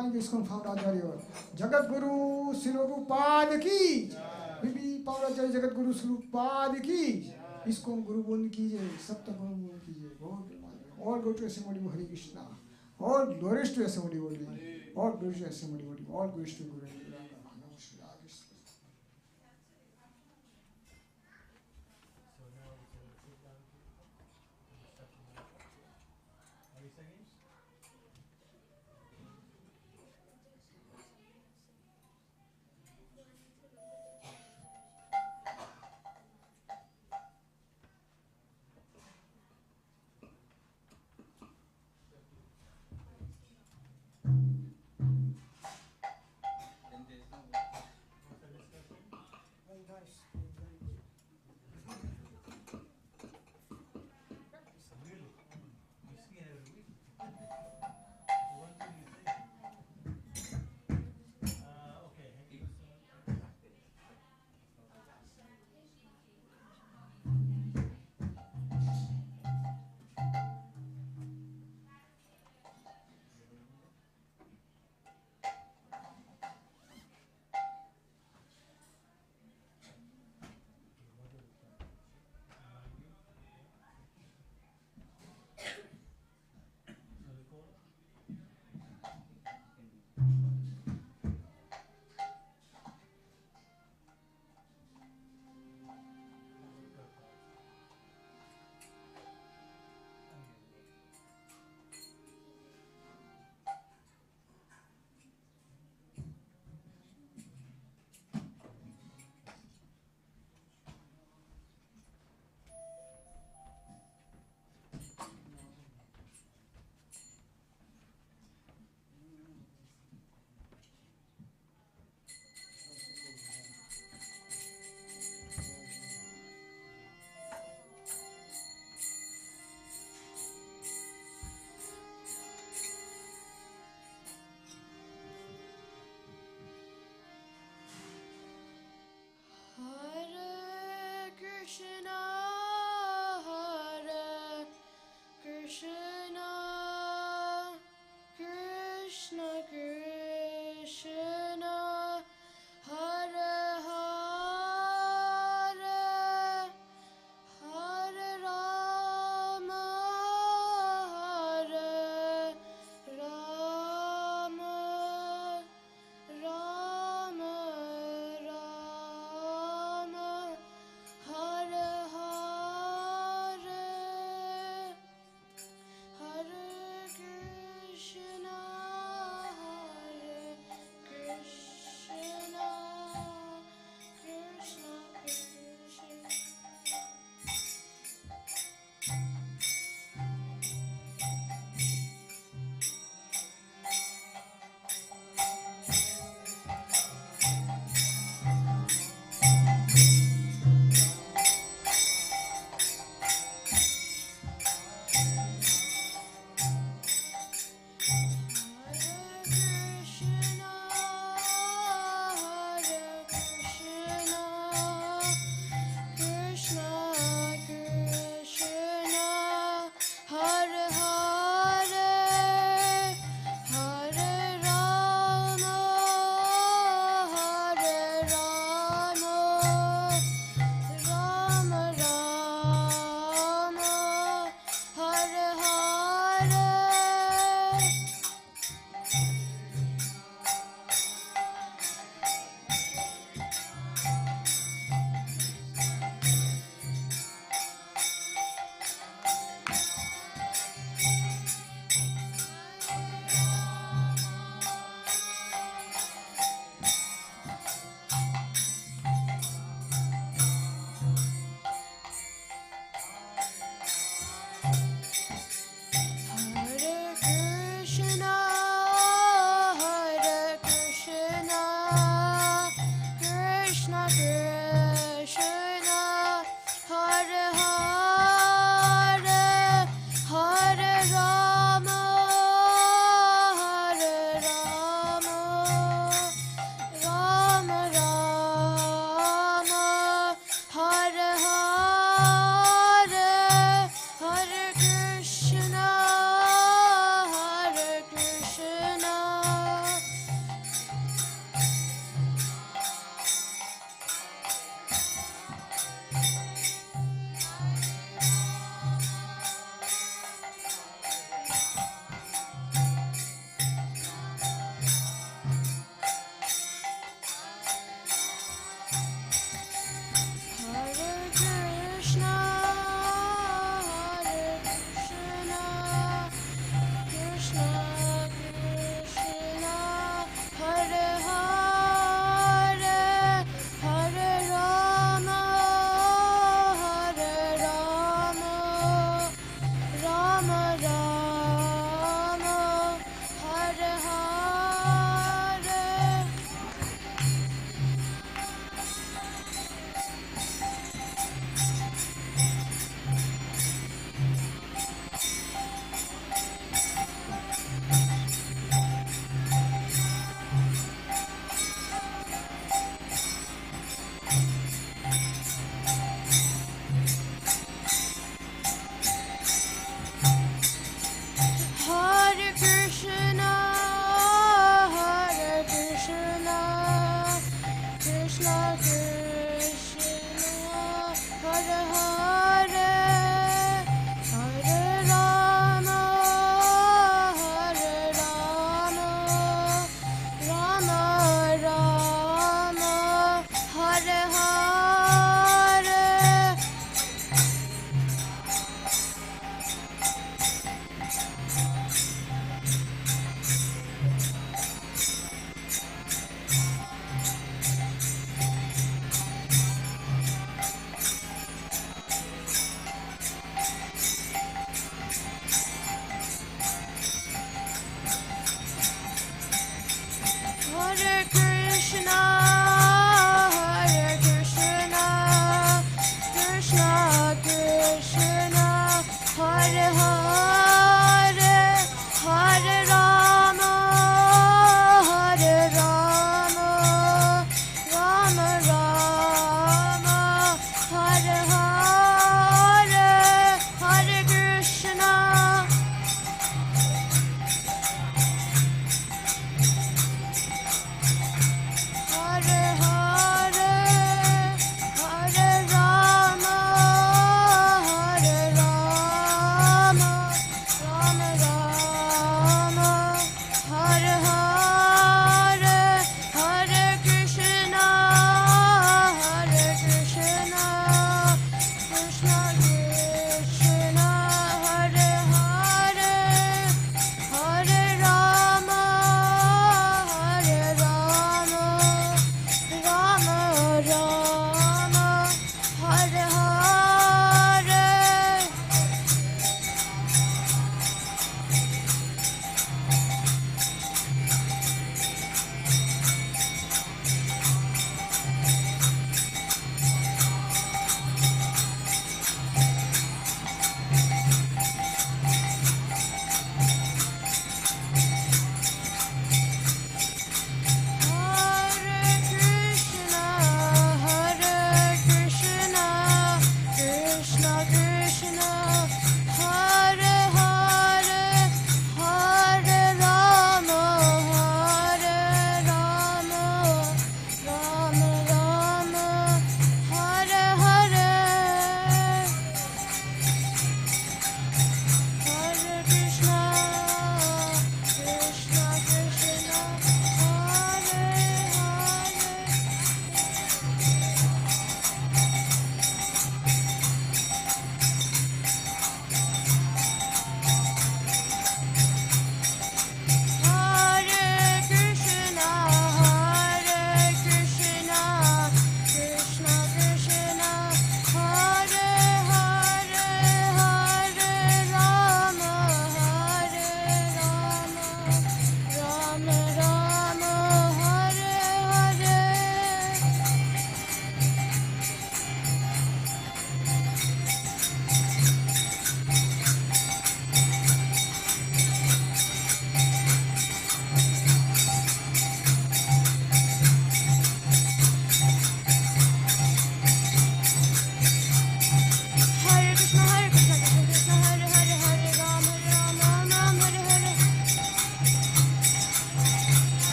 divine ISKCON founder Acharya, Jagat Guru Silorupada ki, Bibi Paulacharya Jagat Guru Silorupada ki, ISKCON Guru Bund ki jai, Sapta Guru Bund ki jai. All go to Assembly of Hare Krishna. All glories to Assembly of Hare. All glories to Assembly of Hare. All glories to Guru.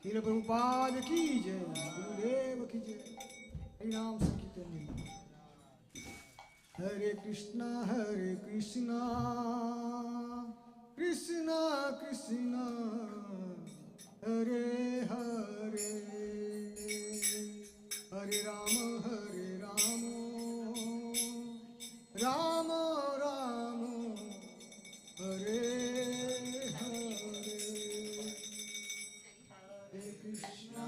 हीरा प्रभुपाद की जय, गुरुदेव की जय। हरि नाम संकीर्तन। हरे कृष्णा कृष्णा कृष्णा हरे हरे, हरे राम राम राम हरे हरे। हरे Krishna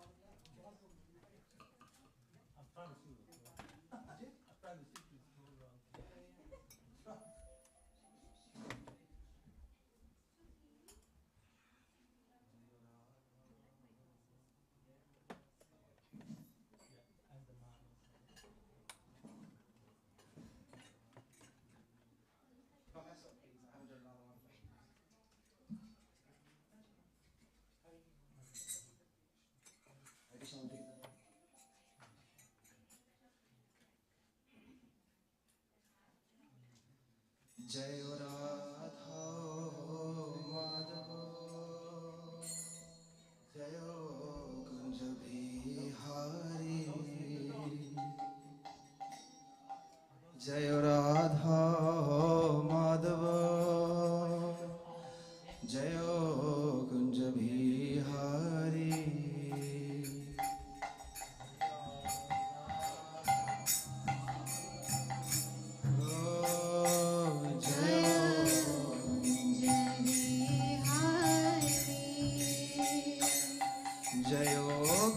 promise you. I promise you to go wrong. Yeah, and the man also. जय राधा माधव जय कुंज बिहारी जय राधा माधव जय कुंज बिहारी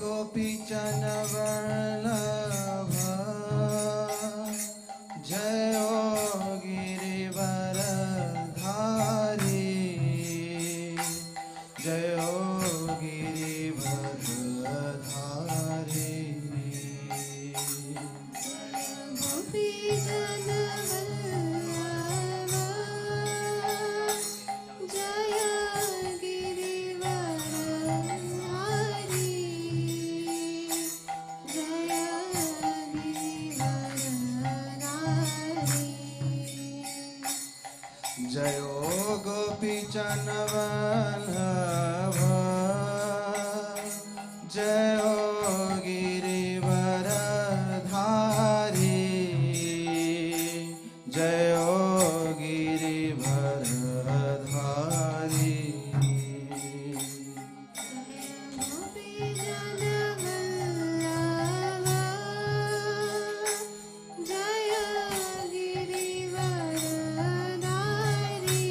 गोपीचन वल्लभ जयो गिरिवर धारी जयो गिरिवर धारी गोपीजन वल्लभ जय गिरिवर धारी जय गिरिवर धारी जयो गोपीचन वल्लभ जयो गिरिवर धारी जयो गिरिवर धारी गोपीजन वल्लभ जय गिरिवर धारी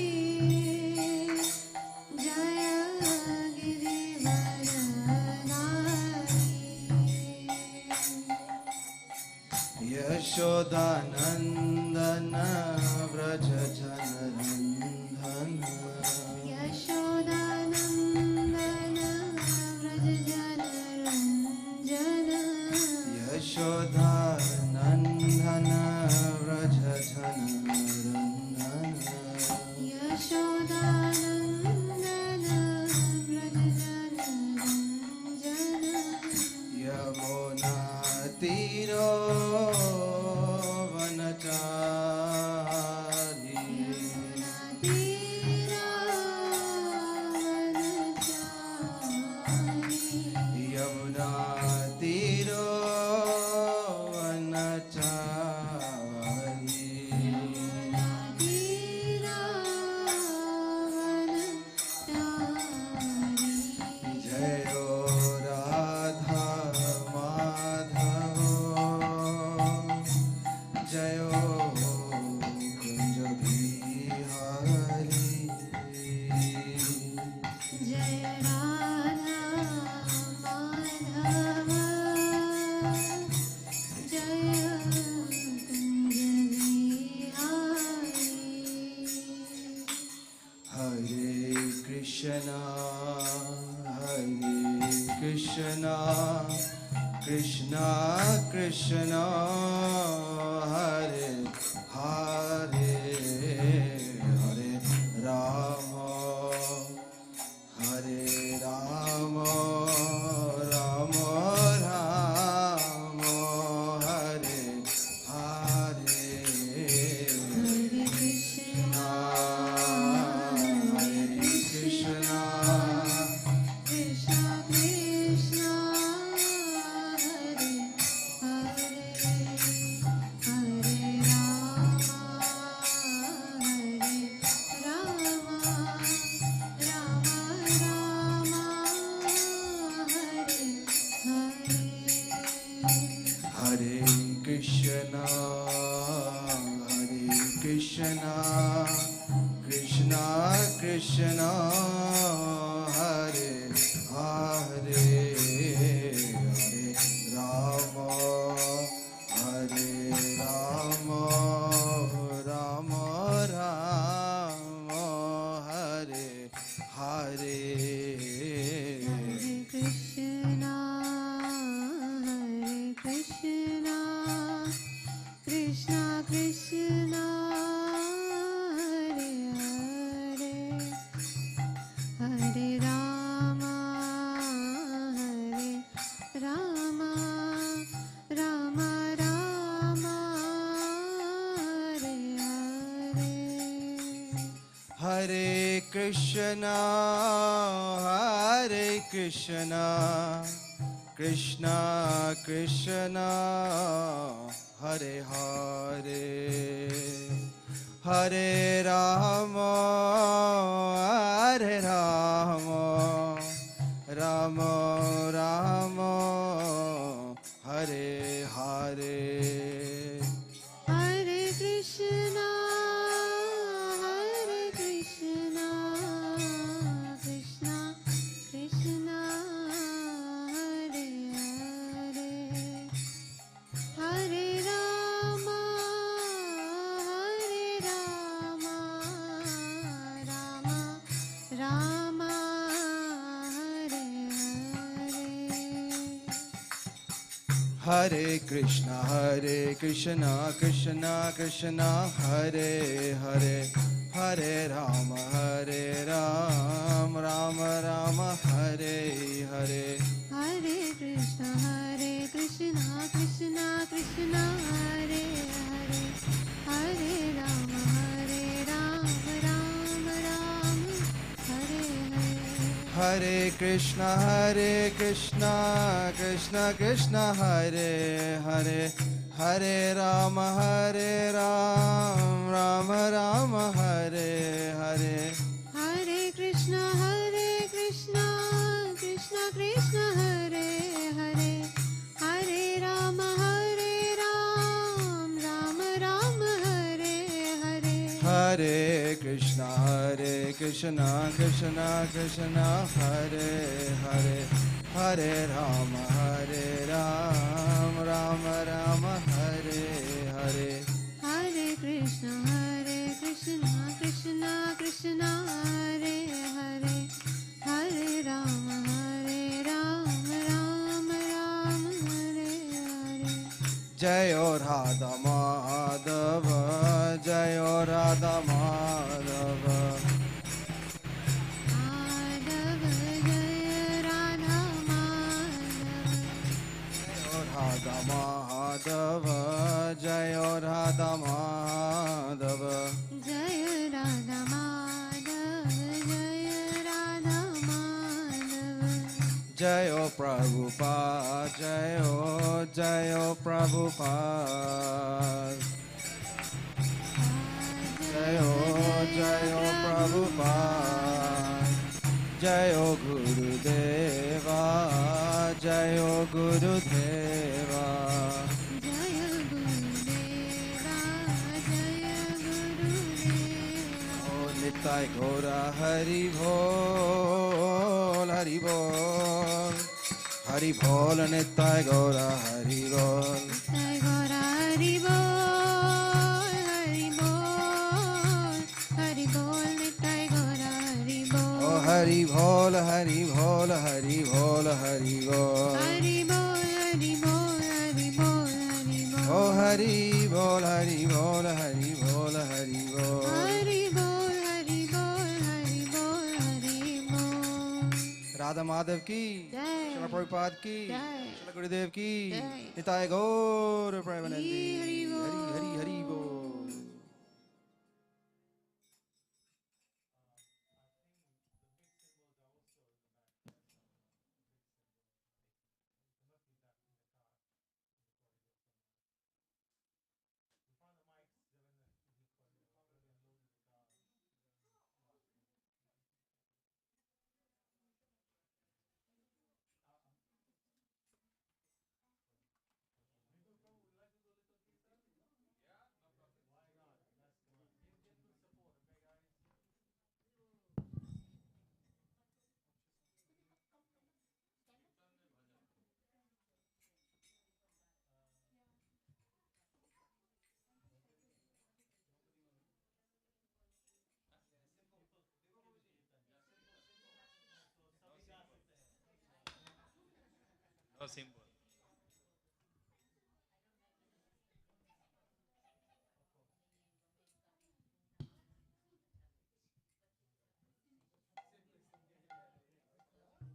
जय गिरिवर धारी यशोदानन्दन व्रज जनरन्धन यशोदानन्दन व्रज जनरञ्जन यशोदानन्दन व्रज जनरन्धन यशोदानन्दन व्रज जनरञ्जन यमुना तीरो वनचारी यमुना तीरो वनचारी जयो राधा माधव जयो कुंज बिहारी जय राधा माधव जय कुंज बिहारी हरे कृष्णा कृष्णा कृष्णा हरे हरे हरे राम राम राम हरे हरे हरे कृष्णा हरे Krishna Krishna Krishna Hare Hare Hare Ram Krishna, Hare Krishna, Krishna Krishna, Hare Hare, Hare Rama, Hare Rama, Rama Rama, Hare Hare. Hare Krishna, Hare Krishna, Krishna Krishna, Hare Hare, Hare Rama, Hare Rama, Rama Rama, Hare Hare. Hare Krishna, Krishna Krishna, Hare Hare, Hare Rama, Rama Rama, Hare Hare. Hare Krishna, Krishna Krishna, Hare Hare, Hare Rama, Rama Rama, Hare Hare. Hare Krishna, Krishna Krishna, Hare Hare, Hare Rama, Rama Rama, Hare Hare. Hare Krishna, Krishna Krishna, Hare Hare, Hare Rama, Rama Rama, Hare Hare. Hare Krishna, Krishna Krishna, Hare Hare, Hare Rama, Rama Rama, Hare Hare. Hare Krishna, Krishna Krishna, Hare Hare, Hare Rama, Rama Rama, Hare Hare. Jayo Radha Madhava, Jayo Radha Madhava. Madhava Jaya Radha Madhava, Jayo Radha Madhava, Jayo Radha Madhava. Jaya Radha Madhava, Jayo Prabhupada, Jayo Prabhupada. Jayo Prabhupada, Jayo Gurudeva, Jayo Gurudeva. Jaya Gurudeva, Jaya Gurudeva. Oh Nitai Gaura Hari Bol, Hari Bol, Hari Bol, Nitai Gaura Hari Bol. Jai Gaura Hari Bol, Hari Bol, Hari Bol, Nitai Gaura Hari Bol. Oh Hari Bol, Hari Bol, Hari Bol, Hari Bol. Hari Bol, Hari Bol, Hari Bol, Hari Bol. Oh Hari Bol, Hari Bol, Hari Bol, Hari Bol. Hari Bol, Hari Bol, Hari Bol, Hari Bol. Radha Madhav की, जय। श्रील प्रभुपाद की, जय। श्रील गुरुदेव की, जय। निताय गौर प्रेमानंदी। हरि हरि बोल। हरि हरि हरि बोल। No symbol.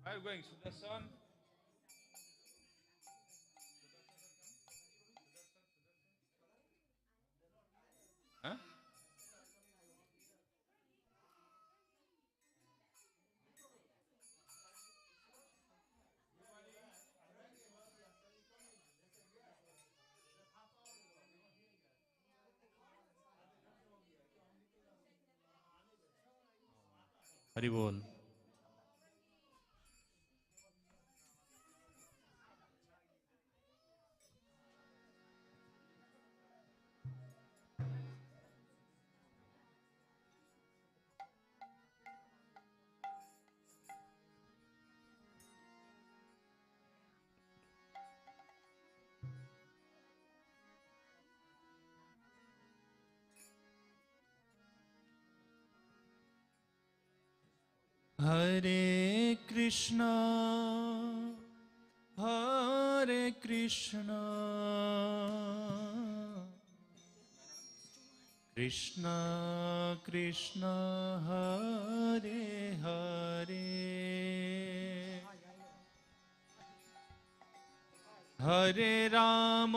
Are you going to the sun? Huh? Hari बोल। हरे कृष्णा कृष्णा कृष्णा हरे हरे, हरे राम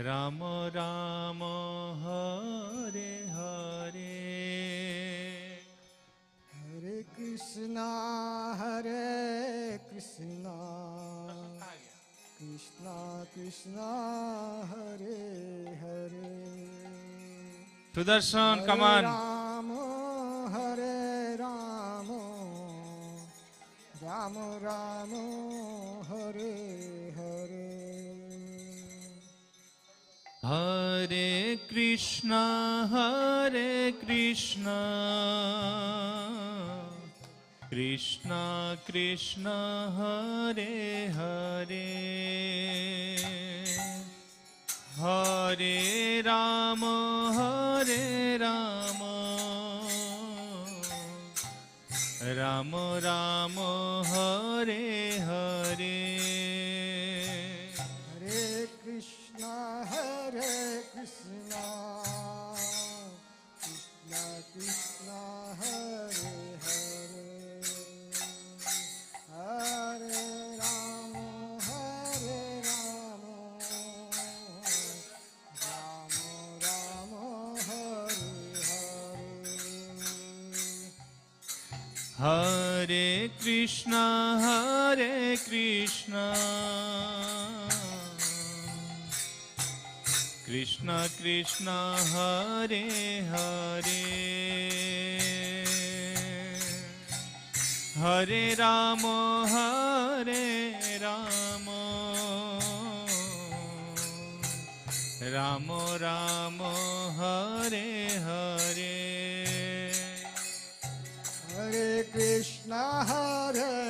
राम राम हरे हरे। हरे कृष्णा कृष्णा कृष्णा हरे हरे, सुदर्शन कमान। हरे राम राम राम हरे हरे, हरे कृष्णा कृष्णा कृष्णा हरे हरे, हरे राम राम राम हरे हरे, हरे कृष्णा कृष्णा कृष्णा हरे हरे, हरे राम राम राम हरे हरे, हरे कृष्णा कृष्णा कृष्णा हरे हरे, हरे राम राम राम हरे हरे, हरे कृष्णा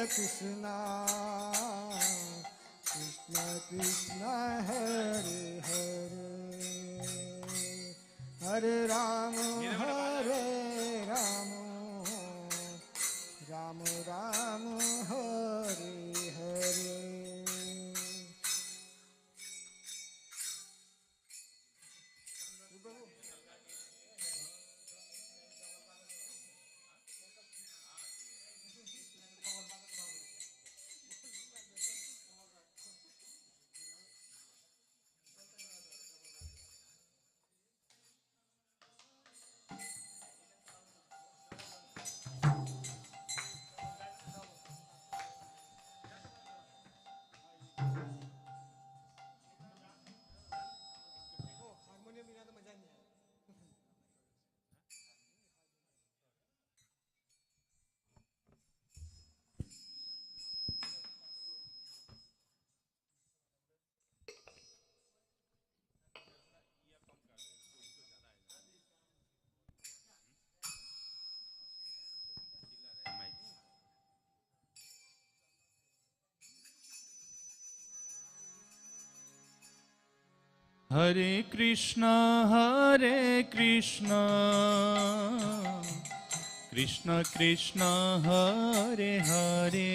कृष्णा कृष्णा हरे हरे, हरे राम राम राम हरे हरे, हरे कृष्णा कृष्ण कृष्ण हरे हरे,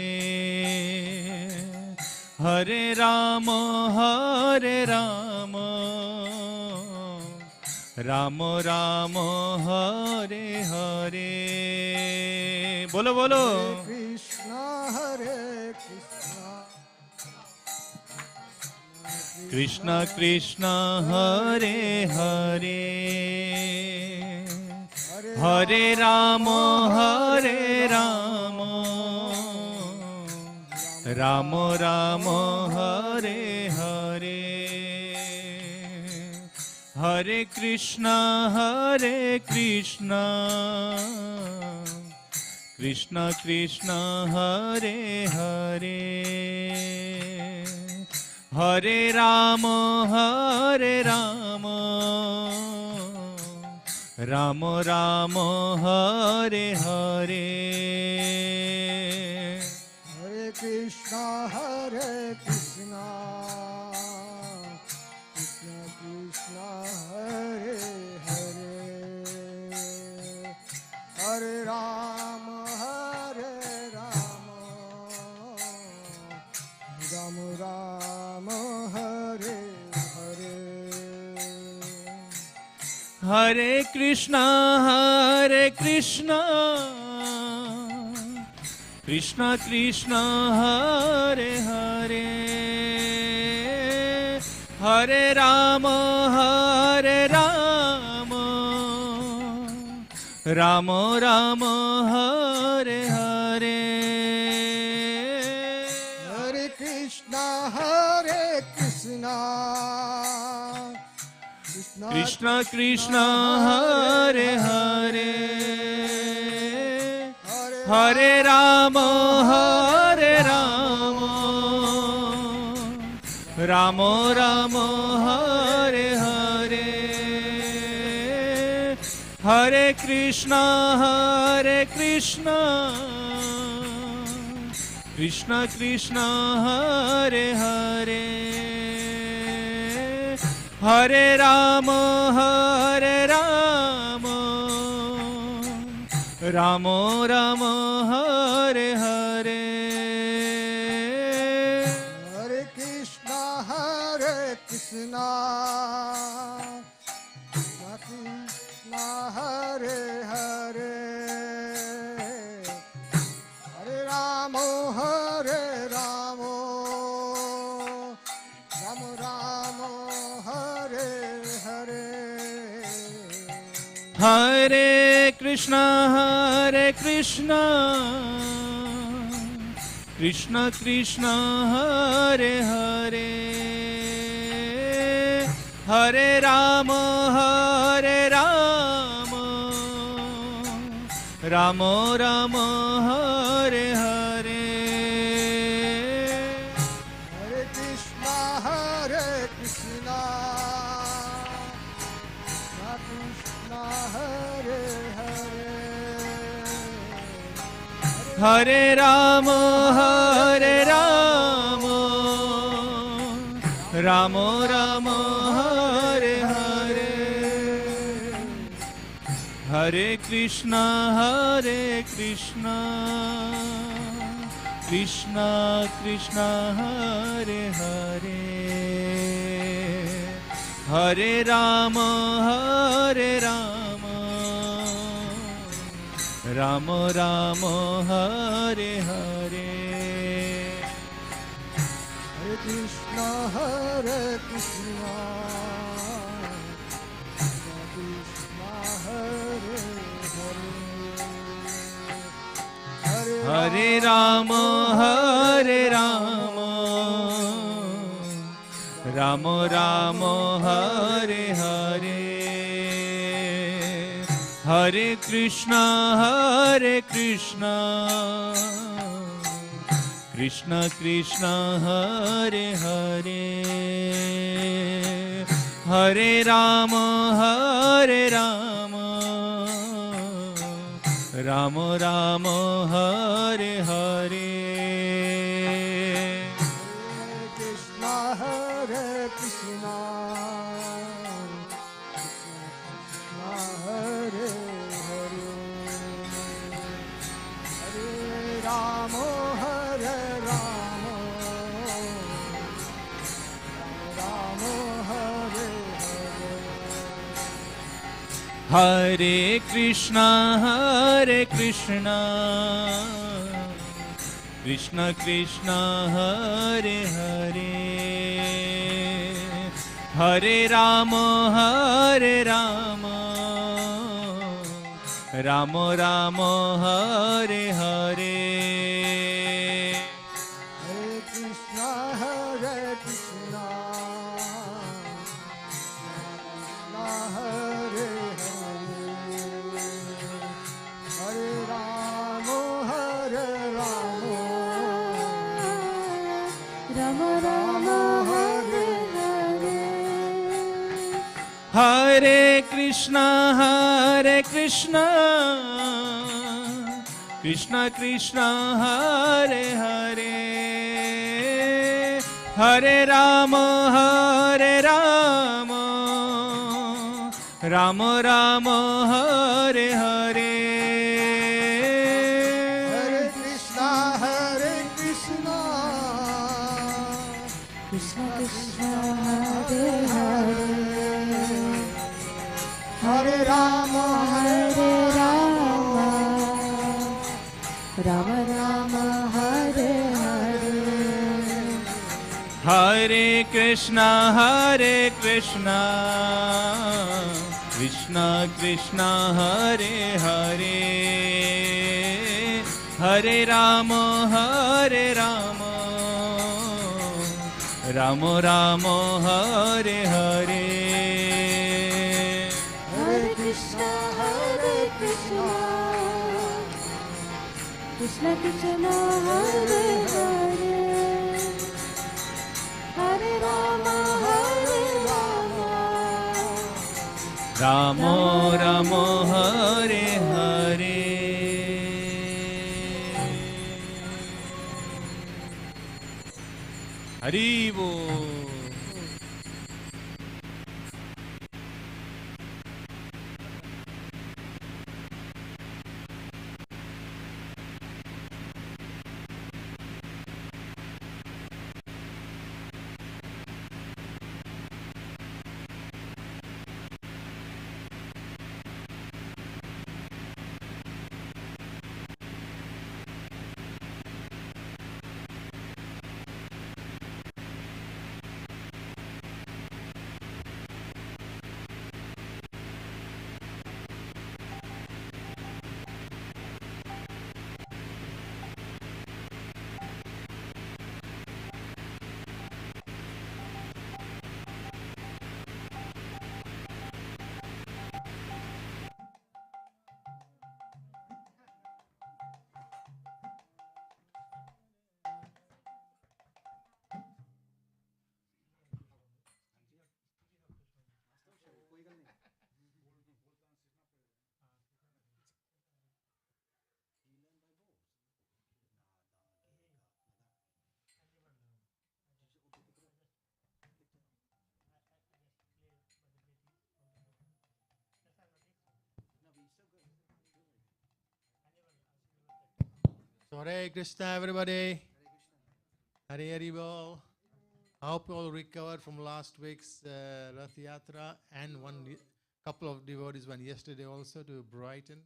हरे राम राम राम हरे हरे। बोलो बोलो। कृष्णा कृष्ण कृष्ण हरे हरे, हरे Ram Ram Ram Hare Hare, Hare Krishna, Krishna Krishna, Hare Hare, Hare Rama, Rama Rama, Hare Hare. Hare Krishna, Krishna Krishna, Hare Hare, Hare Rama, Rama Rama, Hare Hare. Hare Krishna, Krishna Krishna, Hare Hare, Hare Rama, Rama Rama, Hare Hare. Hare Krishna, Krishna Krishna Krishna, Hare Hare, Hare Rama, Rama Rama, Hare Hare, Hare Krishna, Krishna Krishna, Hare Hare, Hare Rama, Rama Rama, Hare Hare. Hare Krishna, Krishna Krishna, Hare Hare, Hare Rama, Rama Rama, Hare Hare. Hare Krishna, Krishna Krishna, Hare Hare, Hare Rama, Rama Rama, Hare Hare. Hare Krishna, Krishna Krishna, Hare Hare, Hare Rama, Rama Rama, Hare Hare. Hare Krishna, Krishna Krishna, Hare Hare, Hare Rama, Rama Rama, Hare Hare. Hare Krishna, Krishna Krishna, Hare Hare, Hare Rama, Rama Rama, Hare Hare, Hare Krishna, Krishna Krishna, Hare Hare, Hare Rama, Rama Rama, Hare Hare. Krishna, Krishna Hare Hare, Hare Rama, Rama Hare Hare. Hare Krishna, Krishna Krishna, Hare Hare, Hare Rama, Rama Rama, Hare Hare. Hare Krishna, Krishna Rama Rama Hare Hare Hare Krishna, Krishna Krishna, Hare Hare, Hare Rama, Rama Rama, Hare Hare. Hare Krishna, Krishna Krishna Hare Hare Hare Rama, Rama Rama Hare Hare Hare Krishna, Krishna Krishna, Hare Hare, Hare Rama, Rama Rama, Hare Hare. Hare Krishna, Krishna Krishna Hare Hare Hare Rama, Rama Rama, Hare Hare. Haribo. So Hare Krishna, everybody. Hare Hare Bol. I hope you all recovered from last week's Rath Yatra, and couple of devotees went yesterday also to Brighton.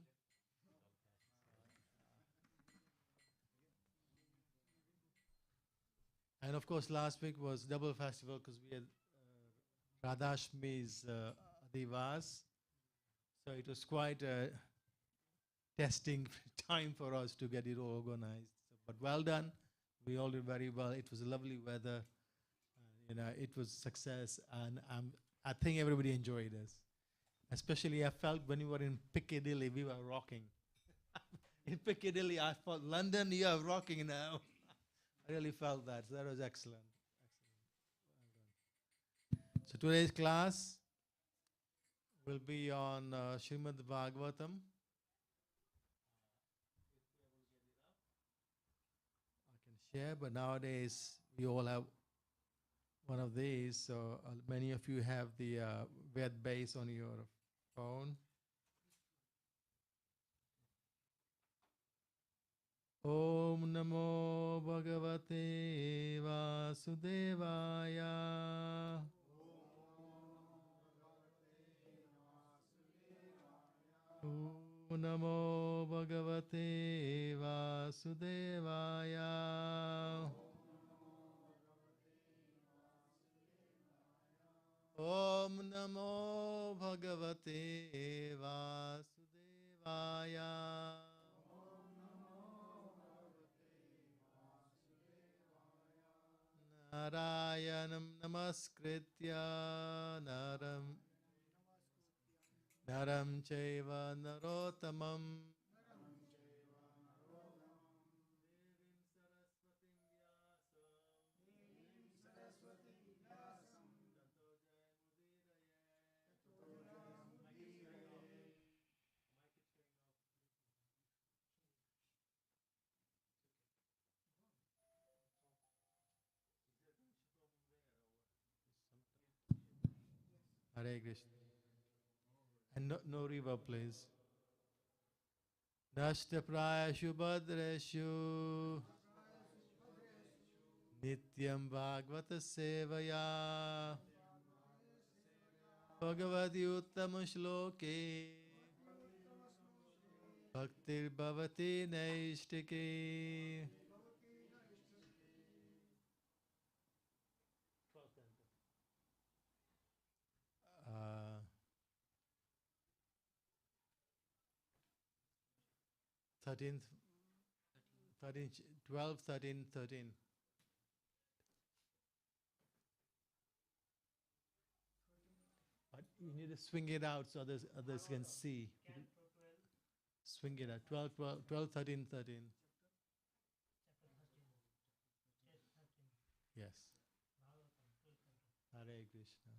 And of course, last week was double festival because we had Radhashmi's Adivas. So it was quite a testing time for us to get it all organized. But well done. We all did very well. It was lovely weather. It was success, and I think everybody enjoyed us. Especially I felt when we were in Piccadilly, we were rocking. In Piccadilly, I felt, London, you are rocking now. I really felt that. So that was excellent. So today's class will be on Srimad Bhagavatam. I can share, but nowadays we all have one of these. So many of you have the web base on your phone. Om Namo Bhagavate Vasudevaya. Om Namo Bhagavate Vasudevaya. Om Namo Bhagavate Vasudevaya. Narayanam Namaskritya Naram Chaiva Narottamam Hare Krishna. And no reverb, please. Nashtaprayashu Bhadreshu Nityam Bhagavata Sevaya Bhagavati Uttama Shloke Bhaktir Bhavati Naishtike. 13th, 13, 12, 13, 13. But you need to swing it out so others can see. Swing it out. 12, 12, 12, 13, 13. Yes. Hare Krishna.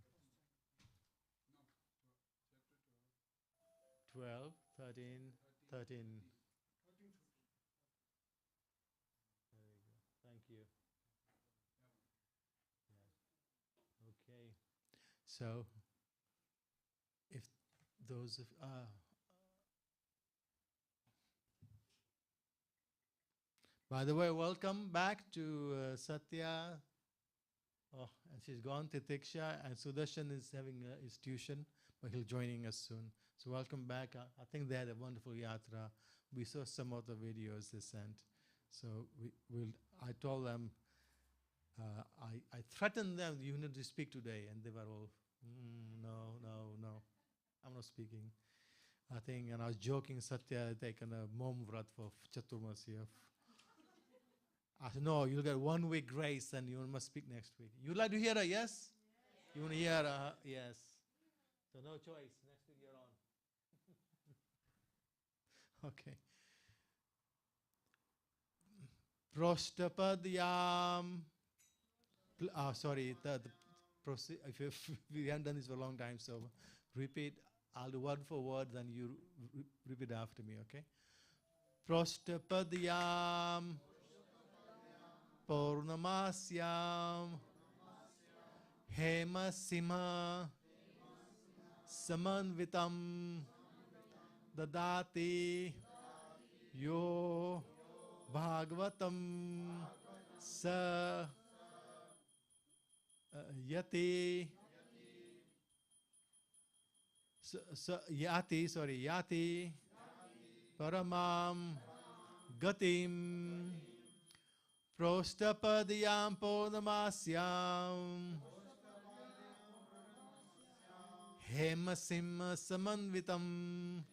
12, 13, 13. There you go. Thank you. Yeah. Okay. So, if those of by the way, welcome back to Satya. Oh, and she's gone. Titiksha and Sudarshan is having his tuition, but he'll joining us soon. So welcome back. I think they had a wonderful yatra. We saw some of the videos they sent. So I told them, I threatened them, you need to speak today, and they were all, no, I'm not speaking. I think, and I was joking, Satya had taken a mom vrat for Chaturmasya. I said, no, you'll get 1 week grace and you must speak next week. You'd like to hear her, yes? You want to hear her? Yes. So no choice. Next week you're on. Okay. Prostapadyam. Sorry, if we haven't done this for a long time, so repeat. I'll do word for word, then you repeat after me, okay? Prostapadyam. Purnamasyam Hema Simha Samanvitam Dadati Yo Bhagavatam Sa Yati Yati Paramam Gatim Prostapadyam Purnamasyam Hemasimha Samanvitam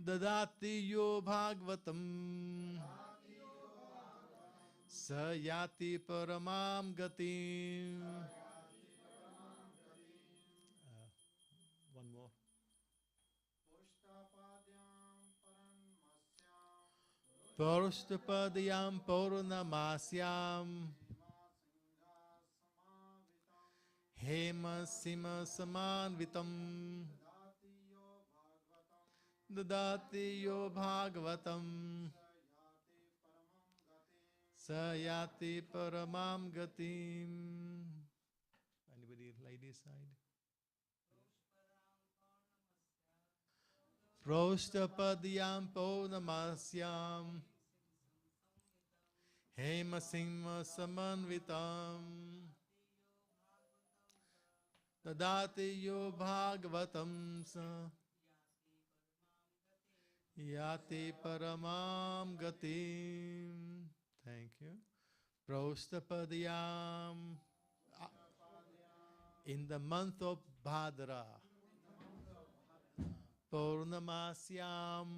Dadati Yo Bhagavatam Sayati Paramam Gatim. One more. Paurushtapadiyam Paurunamasyam Hema Sima Samanvitam Dadati Yo Bhagavatam Sayati Paramam Gatim. Anybody ladies side? Prostapadyam Paurunamasyam Hema Simha Samanvitam Dadati Yo Bhagavatam Yati Paramam Gatim. Thank you. Prostapadyam. In the month of Bhadra, Purnamasyam,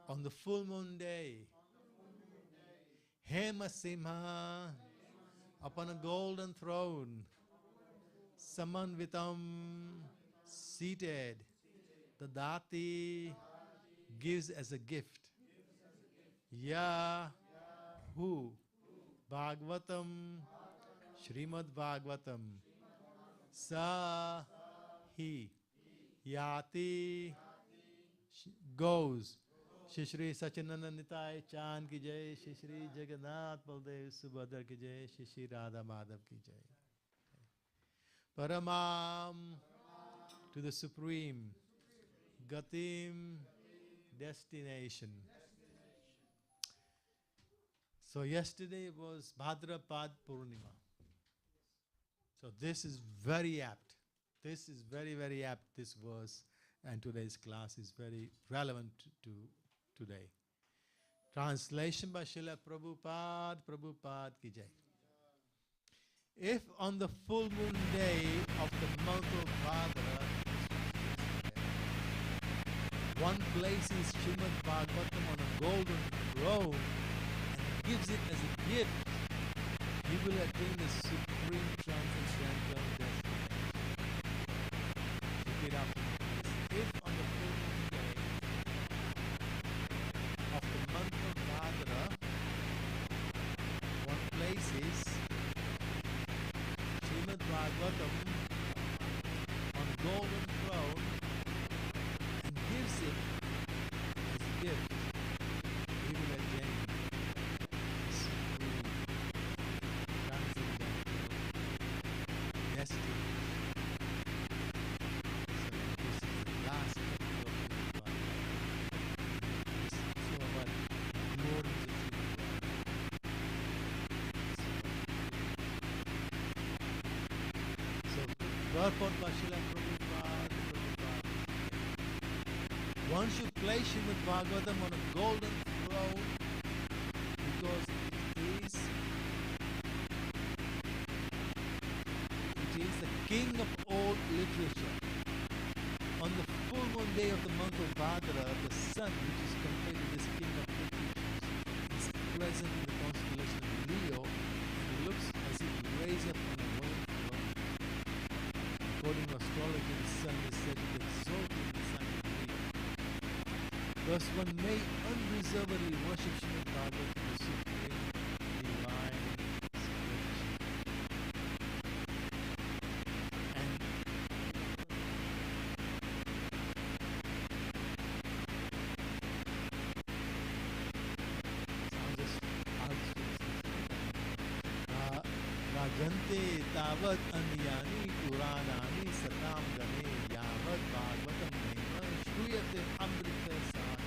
on the full moon day, Hemasimha, upon a golden throne, Samanvitam, seated, the Dati gives as a gift. Ya, who? Bhagavatam, Srimad Bhagavatam, Sa, he, Yati, goes. Shri Shri Sachinanda Nitai Chand ki jai, Shri Shri Jagannath Baldev Subhadra ki jai, Shri Shri Radha Madhav ki jai. Paramam to the supreme, Gatim destination. So yesterday was Bhadrapad Purnima. So this is very apt. This is very, very apt, this verse, and today's class is very relevant to today. Translation by Srila Prabhupada ki jai. If on the full moon day of the month of Bhadra, one places Srimad Bhagavatam on a golden throne and gives it as a gift, he will attain the supreme transcendental destination. Repeat after me, please. If on the full moon day of the month of Bhadra, one places Srimad Bhagavatam on a golden throne and gives it as a gift, he will attain the supreme transcendental destiny. So this is the last chapter of Srimad Bhagavatam. This is so about glories of Srimad Bhagavatam. So purport by Srila Prabhupada. One should place Srimad Bhagavatam on a golden throne because it is the king of all literature. On the full moon day of the month of Bhadra, the sun, which is compared to this king of literatures, is present in the constellation of Leo and looks as if raised up on a golden throne. According to astrology, the sun is said to be exalted in the sign of Leo. Thus one may unreservedly worship Srimad Bhagavatam, the supreme divine scripture. And Rajante tavat anyani puranani satam gane yavat bhagavatam nema shruyate amrita sana.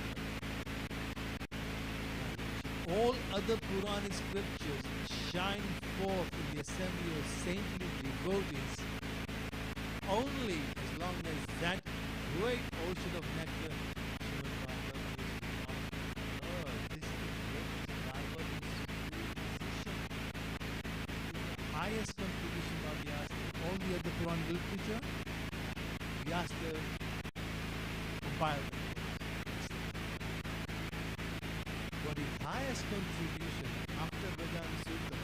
All other Puranic scriptures shine forth in the assembly of saintly devotees only as long as that great ocean of nectar Srimad Bhagavatam is this is Bhagavatam's position, the highest contribution by Vyasa. All the other Puranic literature, Vyasa compiled it. But his highest contribution after Vedanta Sutta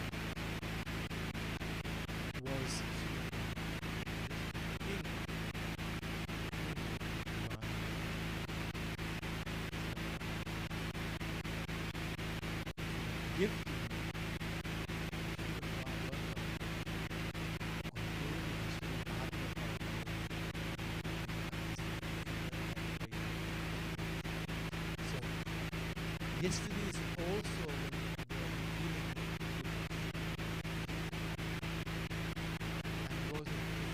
was king. Gift yesterday is also when they are dealing with and goes into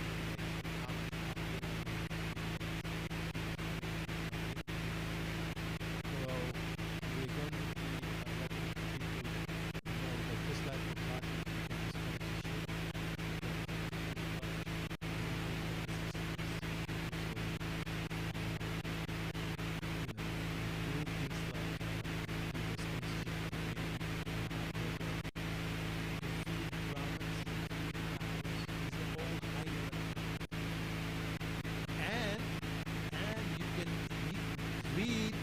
so we're going to be letting people know that just like the past read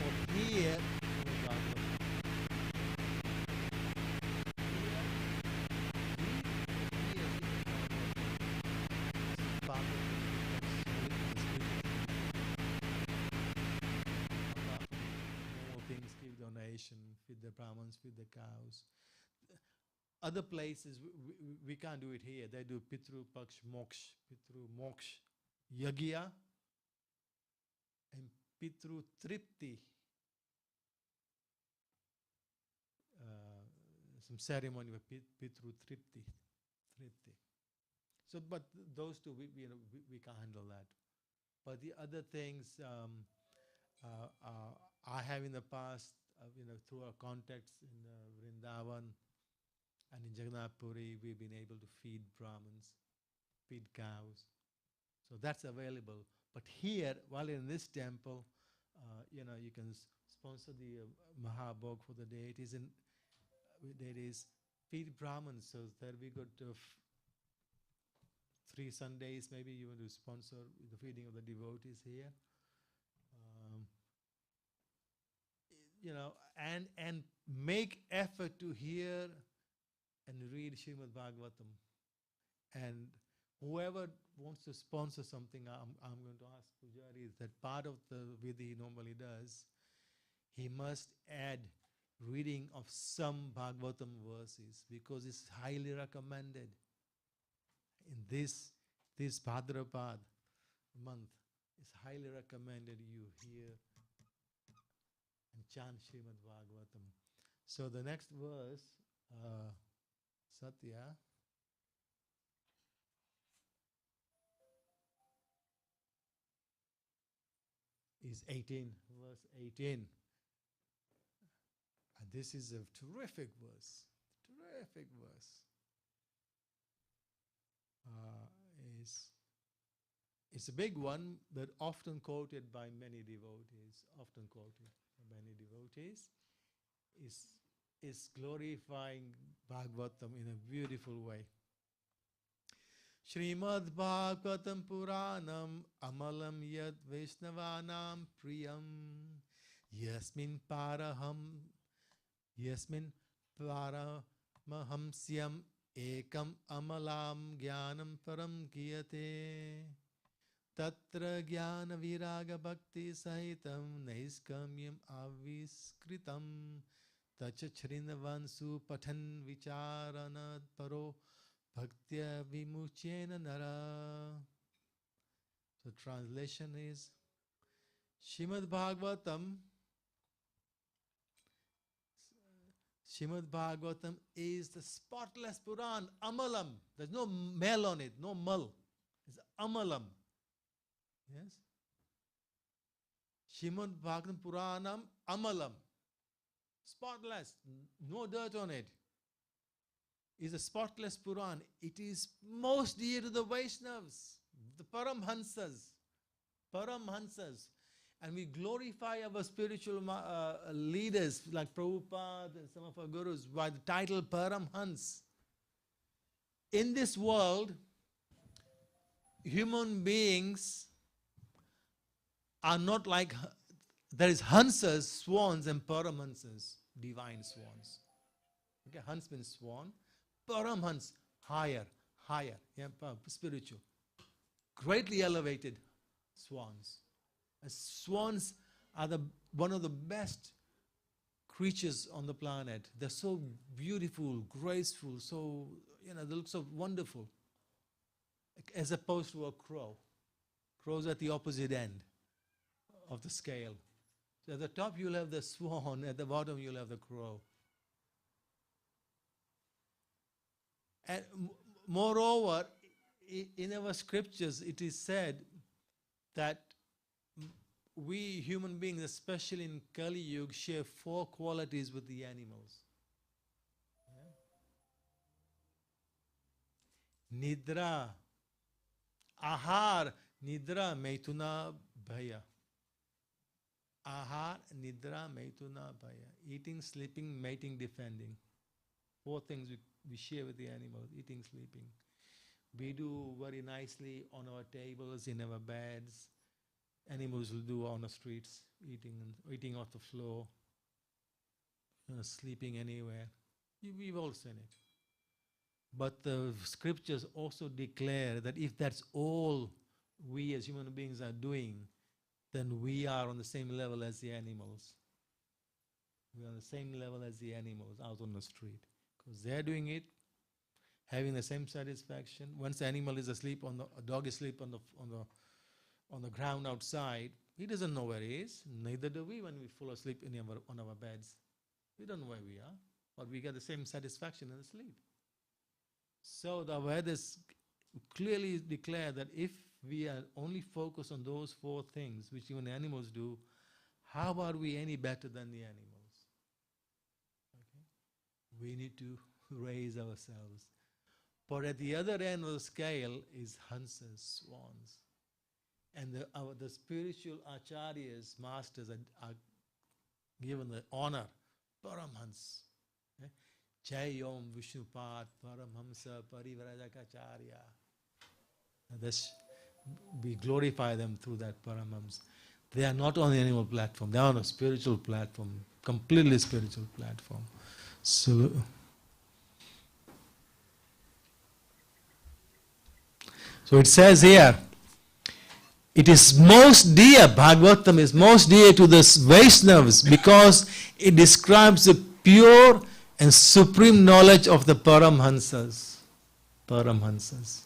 or hear things, give donation, feed the Brahmins, feed the cows. Other places we can't do it here. They do Pitru Paksh Moksh, Pitru Moksh Yagya and Pitru Tripti, some ceremony of Pitru Tripti. So, but those two, we can't handle that. But the other things I have in the past, through our contacts in Vrindavan and in Jagannath Puri, we've been able to feed Brahmins, feed cows. So that's available. But here, while in this temple, you can sponsor the Mahabhog for the day. It is feed Brahmins. So there we got 3 Sundays, maybe you want to sponsor the feeding of the devotees here. And make effort to hear and read Srimad Bhagavatam. And whoever wants to sponsor something, I'm going to ask Pujari that part of the vidhi he normally does, he must add reading of some Bhagavatam verses, because it's highly recommended. In this Bhadrapad month, it's highly recommended you hear and chant Srimad Bhagavatam. So the next verse, Satya, is 18, verse 18. And this is a terrific verse. It's a big one, but often quoted by many devotees. Is glorifying Bhagavatam in a beautiful way. Srimad Bhagavatam Puranam Amalam Yad Vaishnavanam Priyam Yasmin Paramahamsyam Ekam Amalam Jnanam Param Kiyate Tatra Jnana Viraga Bhakti Sahitam Naiskamyam Aviskritam Tacha Chrindavansu Pathan Vicharanad Paro Bhaktya Vimuchena Nara. So translation is Srimad Bhagavatam is the spotless Puran, Amalam. There's no mel on it, no mul. It's Amalam. Yes? Srimad Bhagavatam Puranam Amalam. Spotless, no dirt on it. Is a spotless Puran. It is most dear to the Vaishnavas, the Paramhansas. And we glorify our spiritual leaders like Prabhupada and some of our gurus by the title Paramhans. In this world, human beings are not like, there is Hansas, swans, and Paramhansas, divine swans. Okay, Hans means swan. Paramhans, higher, spiritual. Greatly elevated swans. Swans are one of the best creatures on the planet. They're so beautiful, graceful, so, they look so wonderful. As opposed to a crow. Crow's at the opposite end of the scale. So at the top you'll have the swan, at the bottom you'll have the crow. And moreover, in our scriptures it is said that we human beings, especially in Kali Yuga, share 4 qualities with the animals. Nidra, Ahar, Nidra, Maituna, Bhaya. Ahar, Nidra, Maituna, Bhaya. Eating, sleeping, mating, defending. 4 things we share with the animals, eating, sleeping. We do very nicely on our tables, in our beds. Animals will do on the streets, eating off the floor, sleeping anywhere. We've all seen it. But the scriptures also declare that if that's all we as human beings are doing, then we are on the same level as the animals. We are on the same level as the animals out on the street. Because they're doing it, having the same satisfaction. Once the animal is asleep, a dog is asleep on the ground outside, he doesn't know where he is. Neither do we when we fall asleep on our beds. We don't know where we are, but we get the same satisfaction in the sleep. So the Vedas clearly declare that if we are only focused on those four things, which even animals do, how are we any better than the animals? Okay? We need to raise ourselves. But at the other end of the scale is hunsas, swans. And the spiritual acharyas, masters, are given the honor, Paramhans. Jai Om Vishnupad Paramhamsa Parivrajakacharya. We glorify them through that Paramhams. They are not on the animal platform, they are on a spiritual platform, completely spiritual platform. So it says here, it is most dear, Bhagavatam is most dear to the Vaishnavas because it describes the pure and supreme knowledge of the Paramhansas. Paramhansas.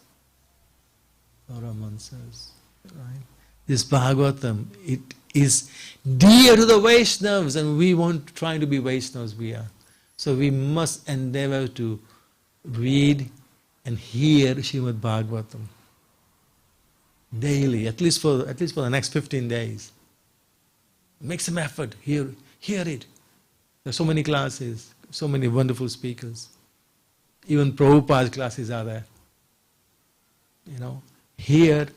Paramhansas. Right? This Bhagavatam, it is dear to the Vaishnavas, and we want trying to be Vaishnavas we are. So we must endeavor to read and hear Srimad Bhagavatam daily, at least for the next 15 days. Make some effort, hear it. There are so many classes, so many wonderful speakers. Even Prabhupada's classes are there. Hear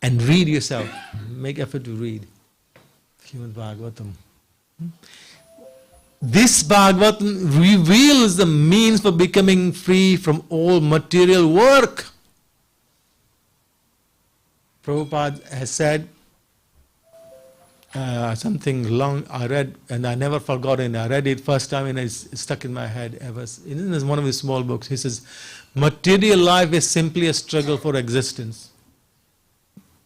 and read yourself. Make effort to read Srimad Bhagavatam. This Bhagavatam reveals the means for becoming free from all material work. Prabhupada has said something long I read, and I never forgot it. I read it first time and it's stuck in my head ever. In one of his small books, he says, material life is simply a struggle for existence.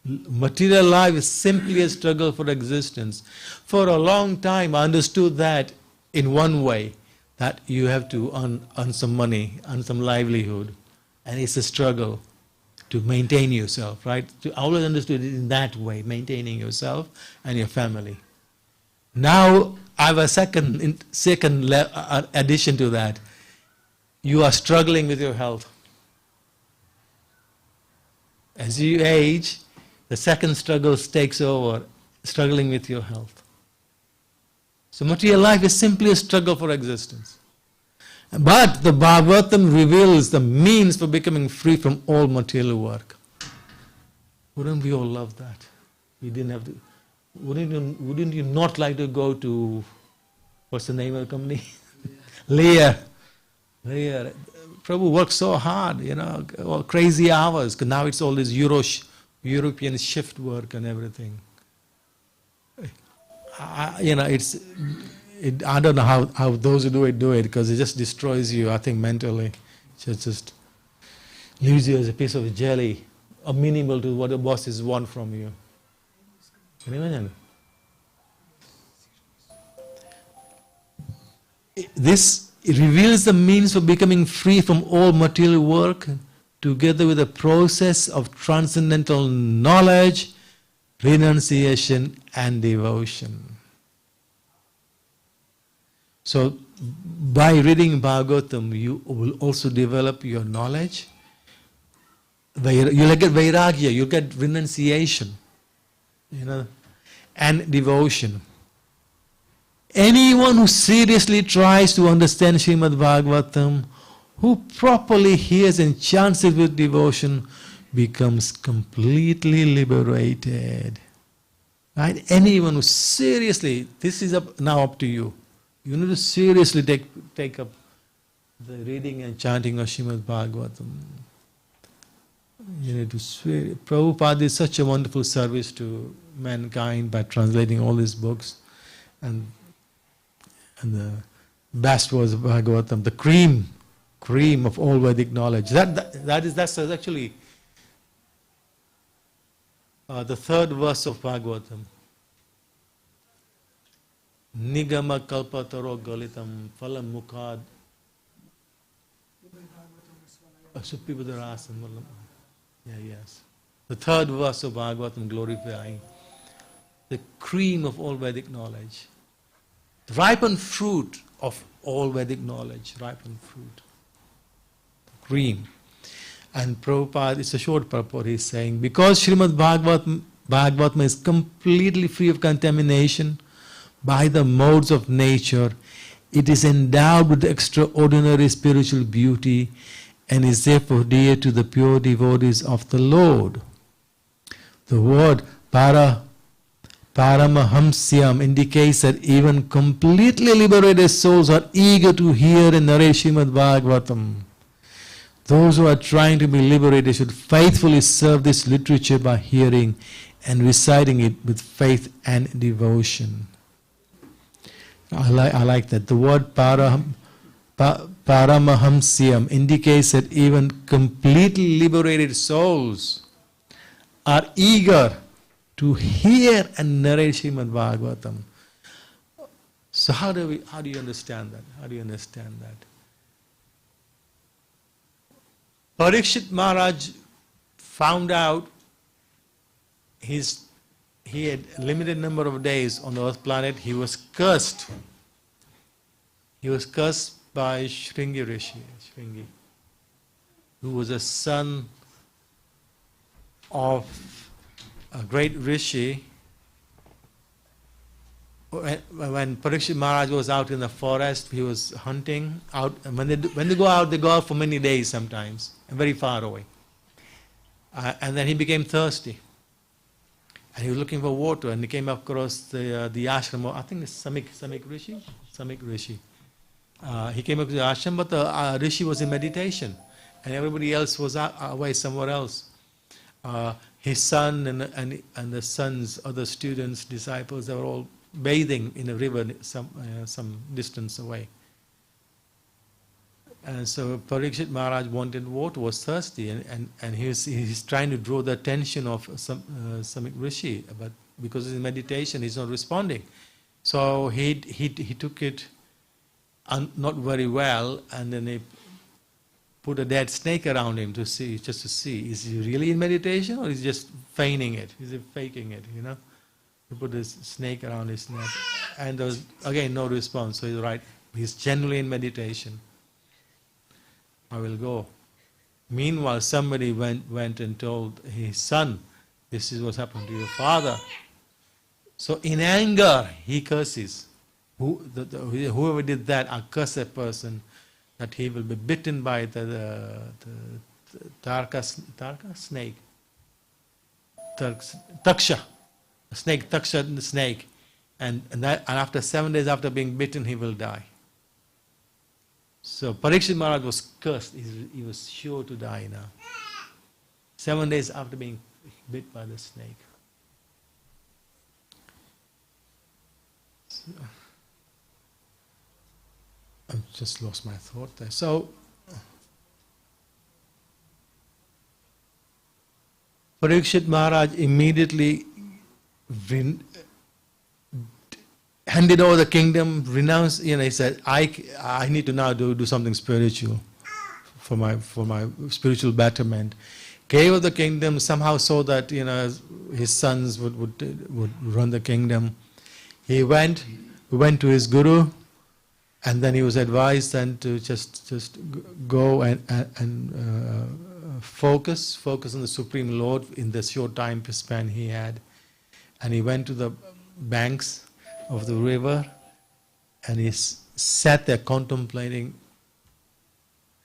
Material life is simply a struggle for existence. For a long time I understood that in one way, that you have to earn some money, earn some livelihood, and it's a struggle to maintain yourself, right? I always understood it in that way, maintaining yourself and your family. Now I have a second addition to that. You are struggling with your health. As you age, the second struggle takes over, struggling with your health. So material life is simply a struggle for existence. But the Bhagavatam reveals the means for becoming free from all material work. Wouldn't we all love that? We didn't have to. Wouldn't you not like to go to, what's the name of the company? Lear. Prabhu worked so hard, all crazy hours, because now it's all this European shift work and everything. I don't know how those who do it, because it just destroys you, I think, mentally. It just leaves you as a piece of jelly, or minimal to what the bosses want from you. Can you imagine? This reveals the means for becoming free from all material work, together with a process of transcendental knowledge, renunciation and devotion. So, by reading Bhagavatam, you will also develop your knowledge. You'll get vairagya, you'll get renunciation, and devotion. Anyone who seriously tries to understand Srimad Bhagavatam, who properly hears and chants it with devotion, becomes completely liberated. Right? Anyone who seriously, this is now up to you. You need to seriously take up the reading and chanting of Srimad Bhagavatam. You need to Prabhupada did such a wonderful service to mankind by translating all his books, and the best was Bhagavatam, the cream of all Vedic knowledge. That's actually the third verse of Bhagavatam. Nigama kalpataro galitam phalam mukhad asupibhadarasam. Yes. The third verse of Bhagavatam glorifying the cream of all Vedic knowledge. The ripened fruit of all Vedic knowledge. Ripened fruit. Cream. And Prabhupada, it's a short purport, he's saying, because Srimad Bhagavatam is completely free of contamination by the modes of nature, it is endowed with extraordinary spiritual beauty and is therefore dear to the pure devotees of the Lord. The word Paramahamsyam indicates that even completely liberated souls are eager to hear and narrate Srimad Bhagavatam. Those who are trying to be liberated should faithfully serve this literature by hearing and reciting it with faith and devotion. I like that. The word Paramahamsyam indicates that even completely liberated souls are eager to hear and narrate Srimad Bhagavatam. So how do you understand that? How do you understand that? Parikshit Maharaj found out he had a limited number of days on the earth planet. He was cursed. He was cursed by Shringi Rishi, who was a son of a great Rishi. When Parikshit Maharaj was out in the forest, he was hunting out. And when they go out for many days sometimes, and very far away. And then he became thirsty. And he was looking for water, and he came across the ashram. I think it's Samik Rishi. He came across the ashram, but the Rishi was in meditation, and everybody else was away somewhere else. His son and the son's other students, disciples, they were all bathing in a river some distance away. And so Parikshit Maharaj wanted water, was thirsty, and he's trying to draw the attention of Samik Rishi, but because of his meditation, he's not responding. So he took it not very well, and then he put a dead snake around him just to see, is he really in meditation or is he just feigning it? Is he faking it, you know? He put this snake around his neck, and there was, again, no response. So he's right, he's genuinely in meditation. I will go. Meanwhile, somebody went and told his son, this is what's happened to your father. So in anger, he curses. Whoever did that, I curse that person, that he will be bitten by the Tarka snake. Taksha. A snake, Taksha the snake. And after 7 days after being bitten, he will die. So Parikshit Maharaj was cursed. He was sure to die now. 7 days after being bit by the snake. So, I've just lost my thought there. So Parikshit Maharaj immediately handed over the kingdom, renounced, he said, I need to now do something spiritual for my spiritual betterment. Gave up the kingdom, somehow saw that his sons would run the kingdom. He went to his guru, and then he was advised then to just go and focus on the Supreme Lord in the short time span he had. And he went to the banks of the river, and he sat there contemplating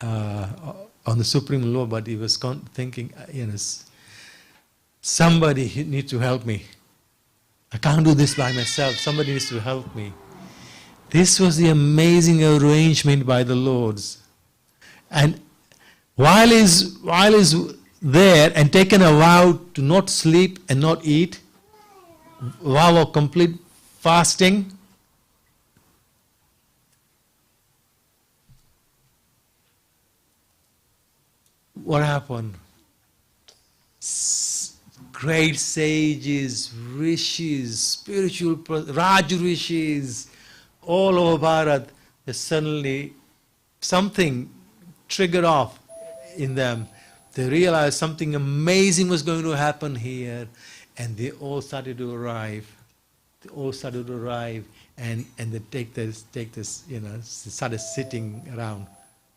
on the Supreme Lord, but he was thinking, somebody needs to help me. I can't do this by myself. Somebody needs to help me. This was the amazing arrangement by the Lords. And while he's there and taken a vow to not sleep and not eat, vow of complete fasting, what happened? Great sages, rishis, spiritual Raj rishis, all over Bharat, suddenly something triggered off in them. They realized something amazing was going to happen here, and they all started to arrive. And they take this, started sitting around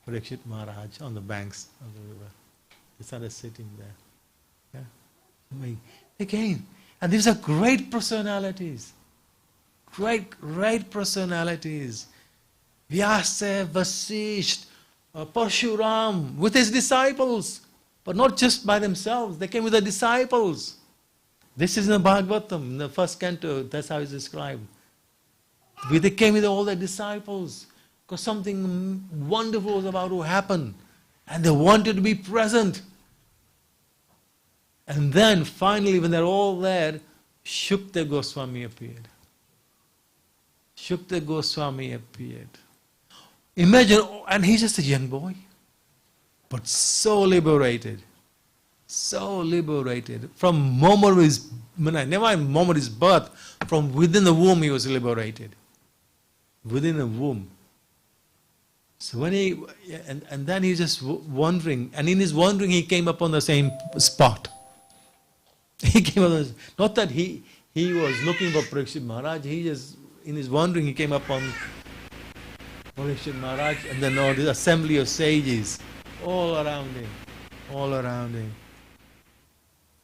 Parikshit Maharaj on the banks of the river. They started sitting there. Yeah. Again, and these are great personalities. Great personalities. Vyasa, Vasisht, Parshuram, with his disciples. But not just by themselves, they came with the disciples. This is in the Bhagavatam, in the first canto, that's how it's described. They came with all their disciples, because something wonderful was about to happen, and they wanted to be present. And then finally, when they're all there, Shukdev Goswami appeared. Shukdev Goswami appeared. Imagine, and he's just a young boy, but so liberated. So liberated. From moment of his, never moment of his birth, from within the womb he was liberated. Within the womb. So when he, and then he's just wandering, and in his wandering he came upon the same spot. He came upon, not that he was looking for Parikshit Maharaj, he just, in his wandering he came upon Parikshit Maharaj and then all this assembly of sages all around him. All around him.